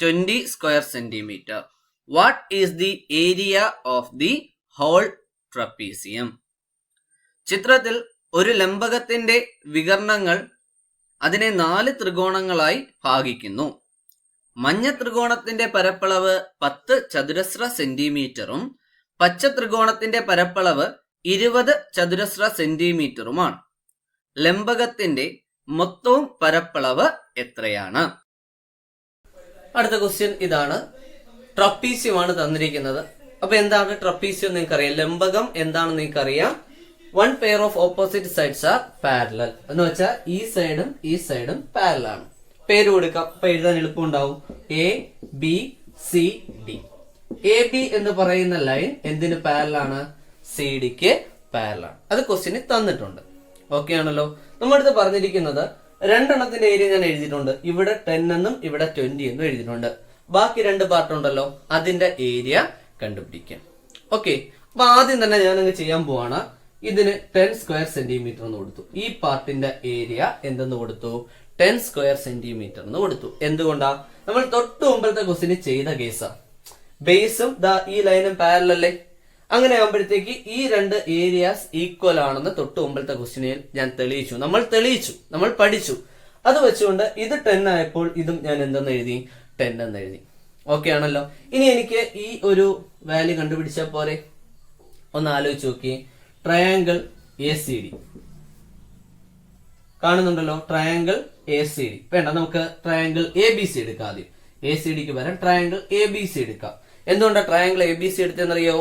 20 square centimeter. What is the area of the whole trapezium? ചിത്രത്തിൽ ഒരു ലംബകത്തിന്റെ വികർണങ്ങൾ അതിനെ 4 ത്രികോണങ്ങളായി ഭാഗിക്കുന്നു. മഞ്ഞ ത്രികോണത്തിന്റെ പരപ്പളവ് 10 ചതുരശ്ര സെന്റിമീറ്ററും പച്ച ത്രികോണത്തിന്റെ പരപ്പളവ് 20 ചതുരശ്ര സെന്റിമീറ്ററുമാണ്. ലംബകത്തിന്റെ മൊത്തവും പരപ്പളവ് എത്രയാണ്? അടുത്ത ക്വസ്റ്റ്യൻ ഇതാണ്. ട്രപ്പീസിയം ആണ് തന്നിരിക്കുന്നത്. അപ്പൊ എന്താണ് ട്രപ്പീസിയം? നിങ്ങൾക്കറിയാം. ലംബകം എന്താണെന്ന് നിങ്ങൾക്കറിയാം. One pair of opposite sides are parallel എന്ന് വെച്ചാൽ ഈ സൈഡും പാരലൽ ആണ്. പേര് കൊടുക്കാം, അപ്പൊ എഴുതാൻ എളുപ്പം ഉണ്ടാവും. A B C D. A B എന്ന് പറയുന്ന ലൈൻ എന്തിന് പാരലൽ ആണ്? സി ഡിക്ക് പാരലൽ ആണ്. അത് ക്വസ്റ്റ്യന് തന്നിട്ടുണ്ട്. ഓക്കെ ആണല്ലോ. നമ്മുടെ അടുത്ത് പറഞ്ഞിരിക്കുന്നത് രണ്ടെണ്ണത്തിന്റെ ഏരിയ ഞാൻ എഴുതിയിട്ടുണ്ട്. ഇവിടെ 10 എന്നും ഇവിടെ 20 എന്നും എഴുതിയിട്ടുണ്ട്. ബാക്കി രണ്ട് പാർട്ട് ഉണ്ടല്ലോ, അതിന്റെ ഏരിയ കണ്ടുപിടിക്കാം. ഓക്കെ, അപ്പൊ ആദ്യം തന്നെ ഞാൻ അങ്ങ് ചെയ്യാൻ പോവാണ്. ഇതിന് 10 സ്ക്വയർ സെന്റിമീറ്റർ എന്ന് കൊടുത്തു. ഈ പാർട്ടിന്റെ ഏരിയ എന്തെന്ന് കൊടുത്തു? 10 സ്ക്വയർ സെന്റിമീറ്റർ എന്ന് കൊടുത്തു. എന്തുകൊണ്ടാ? നമ്മൾ തൊട്ട് മുമ്പത്തെ ക്വസ്റ്റിന് ചെയ്ത കേസാ. ബേസും ഈ ലൈനും പാരലല്ലേ. അങ്ങനെ ആകുമ്പോഴത്തേക്ക് ഈ രണ്ട് ഏരിയാസ് ഈക്വൽ ആണെന്ന് തൊട്ട് മുമ്പത്തെ ക്വസ്റ്റിനിൽ ഞാൻ തെളിയിച്ചു. നമ്മൾ പഠിച്ചു. അത് വെച്ചുകൊണ്ട് ഇത് 10 ആയപ്പോൾ ഇതും ഞാൻ എന്തെന്ന് എഴുതി? 10 എന്ന് എഴുതി. ഓക്കെ ആണല്ലോ. ഇനി എനിക്ക് ഈ ഒരു വാല്യൂ കണ്ടുപിടിച്ചാൽ പോരെ? ഒന്ന് ആലോചിച്ച് നോക്കി. ട്രയാങ്കിൾ ACD കാണുന്നുണ്ടല്ലോ. ട്രയാങ്കിൾ ACD വേണ്ട, നമുക്ക് ട്രയാങ്കിൾ ABC എടുക്കാം. ആദ്യം ACDക്ക് പകരം ട്രയാങ്കിൾ ABC എടുക്കാം. എന്തുകൊണ്ടാണ് ട്രയാങ്കിൾ ABC എടുത്തെന്നറിയോ?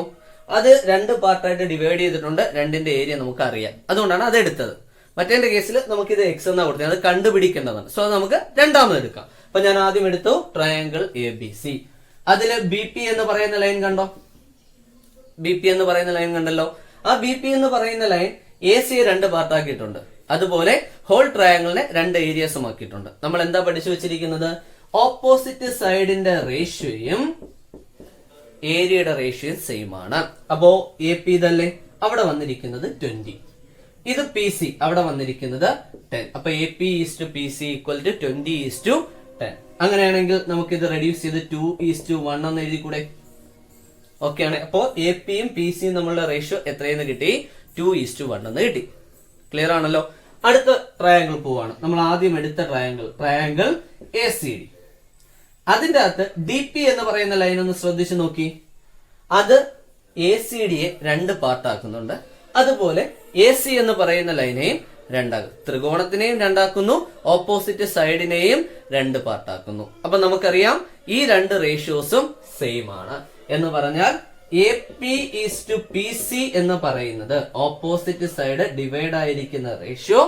അത് രണ്ട് പാർട്ടായിട്ട് ഡിവൈഡ് ചെയ്തിട്ടുണ്ട്. രണ്ടിന്റെ ഏരിയ നമുക്ക് അറിയാം, അതുകൊണ്ടാണ് അത് എടുത്തത്. മറ്റേ കേസിൽ നമുക്ക് ഇത് X എന്നാ കൊടുത്തത്, അത് കണ്ടുപിടിക്കേണ്ടതാണ്. സോ അത് നമുക്ക് രണ്ടാമത് എടുക്കാം. അപ്പൊ ഞാൻ ആദ്യം എടുത്തു ട്രയാങ്കിൾ ABC. അതില് BP എന്ന് പറയുന്ന ലൈൻ കണ്ടോ? BP എന്ന് പറയുന്ന ലൈൻ കണ്ടല്ലോ. ആ BP എന്ന് പറയുന്ന ലൈൻ AC രണ്ട് പാർട്ടാക്കിയിട്ടുണ്ട്. അതുപോലെ ഹോൾ ട്രയാങ്കിളിനെ രണ്ട് ഏരിയസും ആക്കിയിട്ടുണ്ട്. നമ്മൾ എന്താ പഠിച്ചു വെച്ചിരിക്കുന്നത്? ഓപ്പോസിറ്റ് സൈഡിന്റെ റേഷ്യോയും ഏരിയയുടെ റേഷ്യോയും സെയിം ആണ്. അപ്പോ AP ഇതല്ലേ, അവിടെ വന്നിരിക്കുന്നത് 20. ഇത് PC, അവിടെ വന്നിരിക്കുന്നത് 10. അപ്പൊ AP:PC = 20:10. അങ്ങനെയാണെങ്കിൽ നമുക്ക് ഇത് റെഡ്യൂസ് ചെയ്ത് 2:1 എന്ന് എഴുതി കൂടെ? ഓക്കെ ആണ്. അപ്പോ APയും PCയും നമ്മളുടെ റേഷ്യോ എത്രയെന്ന് കിട്ടി? 2:1 എന്ന് കിട്ടി. ക്ലിയർ ആണല്ലോ. അടുത്ത ട്രയാങ്കിൾ പോവാണ്. നമ്മൾ ആദ്യം എടുത്ത ട്രയാങ്കിൾ ACD. അതിന്റെ അകത്ത് DP എന്ന് പറയുന്ന ലൈൻ ഒന്ന് ശ്രദ്ധിച്ചു നോക്കി. അത് ACDയെ രണ്ട് പാർട്ടാക്കുന്നുണ്ട്. അതുപോലെ AC എന്ന് പറയുന്ന ലൈനെയും രണ്ടാക്കും. ത്രികോണത്തിനെയും രണ്ടാക്കുന്നു, ഓപ്പോസിറ്റ് സൈഡിനെയും രണ്ട് പാർട്ടാക്കുന്നു. അപ്പൊ നമുക്കറിയാം ഈ രണ്ട് റേഷ്യോസും സെയിം ആണ്. എന്ന് പറഞ്ഞാൽ AP:PC എന്ന് പറയുന്നത് ഓപ്പോസിറ്റ് സൈഡ് ഡിവൈഡ് ആയിരിക്കുന്ന റേഷ്യോ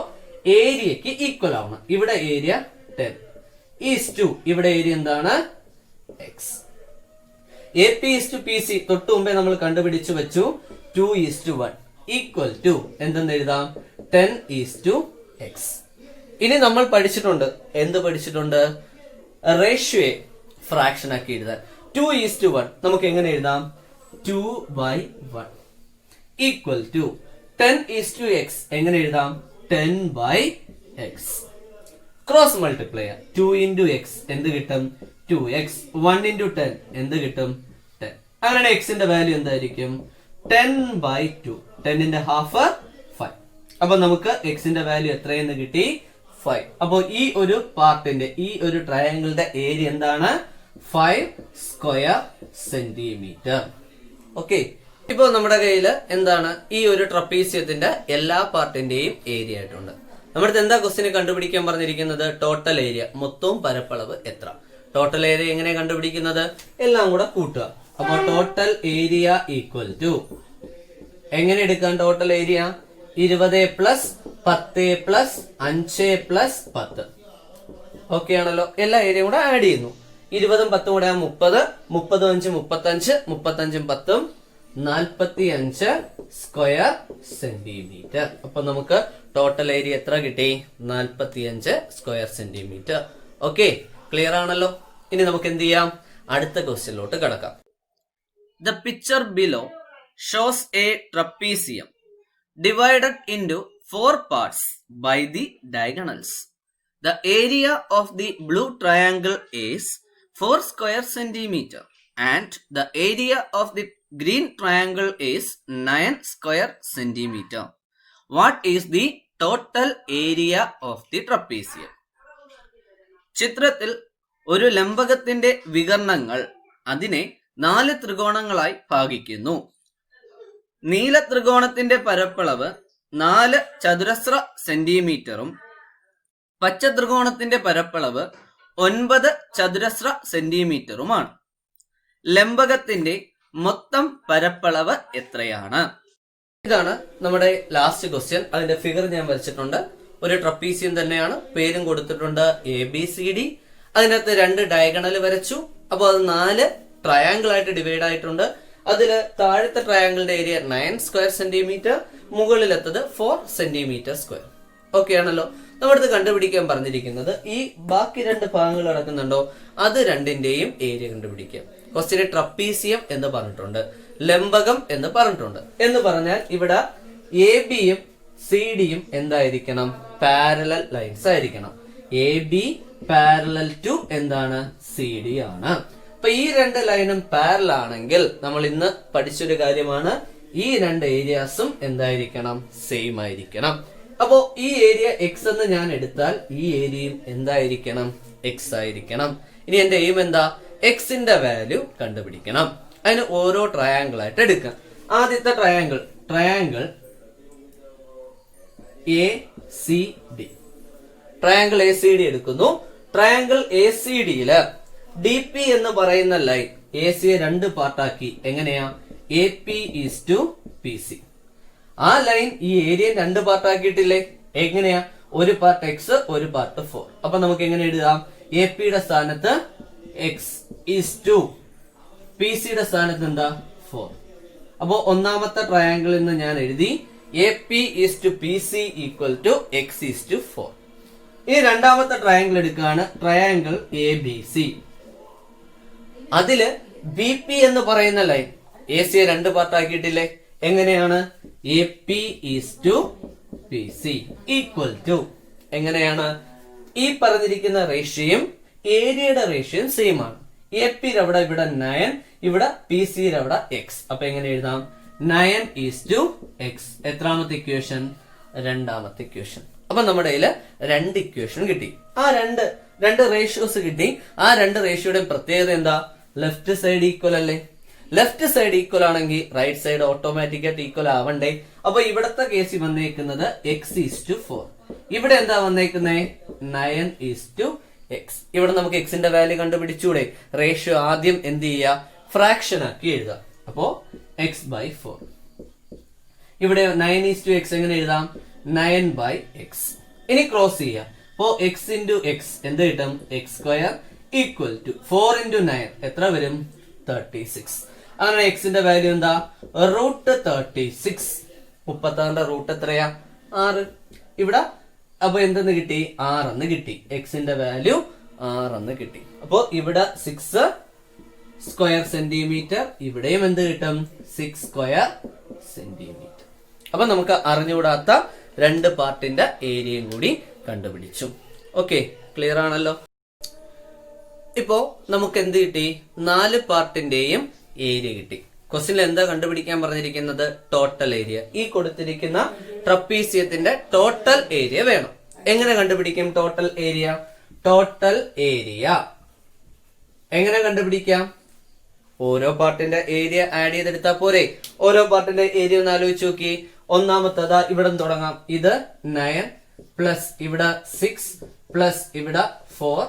ഏരിയക്ക് ഈക്വൽ ആവണം. ഇവിടെ ഏരിയ 10:2. ഇവിടെ ഏരിയ എന്താണ്? X. AP:PC തൊട്ട് മുമ്പേ നമ്മൾ കണ്ടുപിടിച്ചു വെച്ചു. 2:1 ഈക്വൽ ടു എന്തെന്ന് എഴുതാം? 10:X. ഇനി നമ്മൾ പഠിച്ചിട്ടുണ്ട്, എന്ത് പഠിച്ചിട്ടുണ്ട്? റേഷ്യോയെ ഫ്രാക്ഷൻ ആക്കി എഴുതാൻ. 2:1 നമുക്ക് എങ്ങനെ എഴുതാം? 2/1 ഈക്വൽ ടു 10:X എങ്ങനെ എഴുതാം? 10/X. Cross multiply 2 into X എന്ത് കിട്ടും? 2X. 1 into 10 എന്ത് കിട്ടും? 10. അങ്ങനെ Xന്റെ വാല്യൂ എന്തായിരിക്കും? 10/2. 10ന്റെ ഹാഫ് 5. അപ്പൊ നമുക്ക് Xന്റെ വാല്യൂ എത്രയെന്ന് കിട്ടി? 5. അപ്പൊ ഈ ഒരു പാർട്ടിന്റെ, ഈ ഒരു ട്രയാങ്കിളിന്റെ ഏരിയ എന്താണ്? 5 സ്ക്വയർ സെന്റിമീറ്റർ. ഓക്കെ, ഇപ്പൊ നമ്മുടെ കയ്യിൽ എന്താണ്? ഈ ഒരു ട്രപ്പീസിയത്തിന്റെ എല്ലാ പാർട്ടിന്റെയും ഏരിയ ആയിട്ടുണ്ട്. നമ്മുടെ എന്താ ക്വസ്റ്റിന് കണ്ടുപിടിക്കാൻ പറഞ്ഞിരിക്കുന്നത്? ടോട്ടൽ ഏരിയ, മൊത്തവും പരപ്പളവ് എത്ര. ടോട്ടൽ ഏരിയ എങ്ങനെ കണ്ടുപിടിക്കുന്നത്? എല്ലാം കൂടെ കൂട്ടുക. അപ്പൊ ടോട്ടൽ ഏരിയ ഈക്വൽ ടു എങ്ങനെ എടുക്കാം? Total area 20 + 10 + 5 + 10. ഓക്കെ ആണല്ലോ. എല്ലാ ഏരിയയും കൂടെ ആഡ് ചെയ്യുന്നു. 20ഉം 10ഉം കൂടെ 30, 30 5 35, 35ഉം 10ഉം 45 സ്ക്വയർ സെന്റിമീറ്റർ. അപ്പൊ നമുക്ക് ടോട്ടൽ ഏരിയ എത്ര കിട്ടി? 45 സ്ക്വയർ സെന്റിമീറ്റർ. ഓക്കെ, ക്ലിയർ ആണല്ലോ. ഇനി നമുക്ക് എന്ത് ചെയ്യാം? അടുത്ത ക്വസ്റ്റ്യനിലോട്ട് കടക്കാം. The picture below shows A trapezium divided into 4 parts by the diagonals. The area of the blue triangle is 4 square centimeter and the area of the green triangle is 9 square centimeter. What is the total area of the trapezium? ചിത്രത്തിൽ ഒരു ലംബകത്തിന്റെ വികർണങ്ങൾ അതിനെ 4 ത്രികോണങ്ങളായി ഭാഗിക്കുന്നു. നീല ത്രികോണത്തിന്റെ പരപ്പളവ് 4 ചതുരശ്ര സെന്റിമീറ്ററും പച്ച ത്രികോണത്തിന്റെ പരപ്പളവ് 9 ചതുരശ്ര സെന്റിമീറ്ററുമാണ്. ലംബകത്തിന്റെ മൊത്തം പരപ്പളവ് എത്രയാണ്? ഇതാണ് നമ്മുടെ ലാസ്റ്റ് ക്വസ്റ്റ്യൻ. അതിന്റെ ഫിഗർ ഞാൻ വരച്ചിട്ടുണ്ട്. ഒരു ട്രപ്പീസിയം തന്നെയാണ്, പേരും കൊടുത്തിട്ടുണ്ട് ABCD. അതിനകത്ത് 2 ഡയഗണൽ വരച്ചു. അപ്പോൾ അത് 4 ട്രയാങ്കിൾ ആയിട്ട് ഡിവൈഡ് ആയിട്ടുണ്ട്. അതില് താഴത്തെ ട്രയാങ്കിളിന്റെ ഏരിയ 9 സ്ക്വയർ സെന്റിമീറ്റർ, മുകളിലെത്തത് 4 സെന്റിമീറ്റർ സ്ക്വയർ. ഓക്കെ ആണല്ലോ. നമ്മുടെ അടുത്ത് കണ്ടുപിടിക്കാൻ പറഞ്ഞിരിക്കുന്നത് ഈ ബാക്കി രണ്ട് ഭാഗങ്ങൾ കിടക്കുന്നുണ്ടോ, അത് രണ്ടിന്റെയും ഏരിയ കണ്ടുപിടിക്കാം. ക്വസ്റ്റ്യന് ട്രപ്പീസിയം എന്ന് പറഞ്ഞിട്ടുണ്ട്, ലംബകം എന്ന് പറഞ്ഞിട്ടുണ്ട്. എന്ന് പറഞ്ഞാൽ ഇവിടെ എ ബിയും സി ഡിയും എന്തായിരിക്കണം, പാരലൽ ലൈൻസ് ആയിരിക്കണം. എ ബി പാരലൽ ടു എന്താണ്, സി ഡി ആണ്. അപ്പൊ ഈ രണ്ട് ലൈനും പാരലൽ ആണെങ്കിൽ നമ്മൾ ഇന്ന് പഠിച്ചൊരു കാര്യമാണ്, ഈ രണ്ട് ഏരിയാസും എന്തായിരിക്കണം, സെയിം ആയിരിക്കണം. അപ്പോ ഈ ഏരിയ എക്സ് എന്ന് ഞാൻ എടുത്താൽ ഈ ഏരിയയും എന്തായിരിക്കണം, എക്സ് ആയിരിക്കണം. ഇനി എന്റെ എയിം എന്താ, എക്സിന്റെ വാല്യൂ കണ്ടുപിടിക്കണം. അതിന് ഓരോ ട്രയാങ്കിൾ ആയിട്ട് എടുക്കാം. ആദ്യത്തെ triangle A C D, triangle A C D എടുക്കുന്നു. ട്രയാങ്കിൾ എ സി ഡിയില് ഡി പി എന്ന് പറയുന്ന ലൈൻ എ സിയെ രണ്ട് പാർട്ടാക്കി. എങ്ങനെയാ, A P is to P C. ആ ലൈൻ ഈ ഏരിയ രണ്ട് പാർട്ടാക്കിയിട്ടില്ലേ, എങ്ങനെയാ, ഒരു പാർട്ട് എക്സ് ഒരു പാർട്ട് 4. അപ്പൊ നമുക്ക് എങ്ങനെ എഴുതാം, എ പിയുടെ സ്ഥാനത്ത് എക്സ് ഈസ് ടു പി സിയുടെ സ്ഥാനത്ത് എന്താ 4. അപ്പോ ഒന്നാമത്തെ ട്രയാങ്കിളിൽ നിന്ന് ഞാൻ എഴുതി A P is to P C equal to X is to 4. ഇനി രണ്ടാമത്തെ ട്രയാങ്കിൾ എടുക്കുകയാണ്, ട്രയാങ്കിൾ എ ബി സി. അതില് ബി പി എന്ന് പറയുന്ന ലൈൻ എ സിയെ രണ്ട് പാർട്ടാക്കിയിട്ടില്ലേ, എങ്ങനെയാണ്, A P is to P C equal to എങ്ങനെയാണ്, ഈ പറഞ്ഞിരിക്കുന്ന റേഷ്യോയും ഏരിയയുടെ റേഷ്യോയും സെയിം ആണ്. എ പി അവിടെ ഇവിടെ 9, ഇവിടെ പി സി അവിടെ എക്സ്. അപ്പൊ എങ്ങനെ എഴുതാം, 9 ഈസ് ടു എക്സ്. എത്രാമത്തെ ഇക്വേഷൻ, രണ്ടാമത്തെ ഇക്വേഷൻ. അപ്പൊ നമ്മുടെ കയ്യില് രണ്ട് ഇക്വേഷൻ കിട്ടി. ആ രണ്ട് റേഷ്യോസ് കിട്ടി. ആ രണ്ട് റേഷ്യോയുടെ പ്രത്യേകത എന്താ, ലെഫ്റ്റ് സൈഡ് ഈക്വൽ അല്ലേ. ലെഫ്റ്റ് സൈഡ് ഈക്വൽ ആണെങ്കിൽ റൈറ്റ് സൈഡ് ഓട്ടോമാറ്റിക്കായിട്ട് ഈക്വൽ ആവണ്ടേ. അപ്പൊ ഇവിടത്തെ കേസിൽ വന്നേക്കുന്നത് എക്സ് ഈസ് ടു 4. ഇവിടെ എന്താ വന്നേക്കുന്നത്, 9 ഈസ് ടു എക്സ്. ഇവിടെ നമുക്ക് എക്സിന്റെ വാല്യൂ കണ്ടുപിടിച്ചൂടെ. റേഷ്യോ ആദ്യം എന്ത് ചെയ്യുക, ഫ്രാക്ഷൻ ആക്കി എഴുതാം. അപ്പോ എക്സ് ബൈ 4. ഇവിടെ 9 ഈസ് ടു എക്സ് എങ്ങനെ എഴുതാം, 9 ബൈ എക്സ്. ഇനി ക്രോസ് ചെയ്യാം. അപ്പോ എക്സ് ഇൻറ്റു എക്സ് എന്ത് കിട്ടും, x square equal to 4 into 9 എത്ര വരും, 36. അങ്ങനെ എക്സിന്റെ വാല്യൂ എന്താ, റൂട്ട് 36. 36ന്റെ റൂട്ട് എത്രയാ, 6. ഇവിടെ അപ്പൊ എന്തെന്ന് കിട്ടി, 6 എന്ന് കിട്ടി. എക്സിന്റെ വാല്യൂ 6 എന്ന് കിട്ടി. അപ്പോ ഇവിടെ 6 സ്ക്വയർ സെന്റിമീറ്റർ, ഇവിടെയും എന്ത് കിട്ടും, 6 സ്ക്വയർ സെന്റിമീറ്റർ. അപ്പൊ നമുക്ക് അറിഞ്ഞുകൂടാത്ത രണ്ട് പാർട്ടിന്റെ ഏരിയയും കൂടി കണ്ടുപിടിച്ചു. ഓക്കെ, ക്ലിയർ ആണല്ലോ. ഇപ്പോ നമുക്ക് എന്ത് കിട്ടി, 4 പാർട്ടിന്റെയും ഏരിയ കിട്ടി. ക്വസ്റ്റ്യനിൽ എന്താ കണ്ടുപിടിക്കാൻ പറഞ്ഞിരിക്കുന്നത്, ടോട്ടൽ ഏരിയ. ഈ കൊടുത്തിരിക്കുന്ന ട്രപ്പീസിയത്തിന്റെ ടോട്ടൽ ഏരിയ വേണം. എങ്ങനെ കണ്ടുപിടിക്കും ടോട്ടൽ ഏരിയ, ടോട്ടൽ ഏരിയ എങ്ങനെ കണ്ടുപിടിക്കാം, ഓരോ പാർട്ടിന്റെ ഏരിയ ആഡ് ചെയ്തെടുത്താൽ പോരെ. ഓരോ പാർട്ടിന്റെ ഏരിയ ഒന്ന് ആലോചിച്ച് നോക്കി. ഒന്നാമത്തേതാ ഇവിടെ തുടങ്ങാം. ഇത് 9 പ്ലസ് ഇവിടെ 6 പ്ലസ് ഇവിടെ 4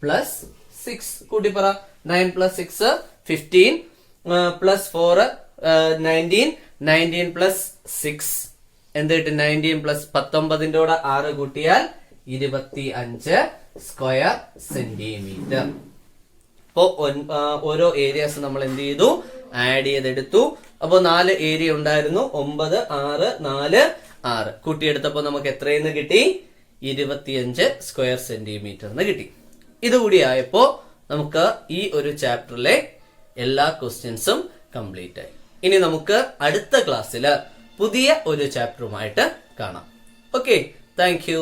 പ്ലസ് 6 കൂട്ടി പറ. 9 പ്ലസ് 6 15 പ്ലസ് 4 19, 19 പ്ലസ് 6 എന്ത് കിട്ടും, 19 പ്ലസ് 19ന്റെ കൂടെ 6 കൂട്ടിയാൽ 25 സ്ക്വയർ സെന്റിമീറ്റർ. അപ്പോ ഓരോ ഏരിയാസ് നമ്മൾ എന്ത് ചെയ്തു, ആഡ് ചെയ്തെടുത്തു. അപ്പോ 4 ഏരിയ ഉണ്ടായിരുന്നു, 9, 6, 4, 6 കൂട്ടിയെടുത്തപ്പോ നമുക്ക് എത്രയെന്ന് കിട്ടി, 25 സ്ക്വയർ സെന്റിമീറ്റർ എന്ന് കിട്ടി. ഇതുകൂടി ആയപ്പോ നമുക്ക് ഈ ഒരു ചാപ്റ്ററിലെ എല്ലാ ക്വസ്റ്റ്യൻസും കംപ്ലീറ്റ് ആയി. ഇനി നമുക്ക് അടുത്ത ക്ലാസ്സിൽ പുതിയ ഒരു ചാപ്റ്ററുമായിട്ട് കാണാം. Okay, thank you.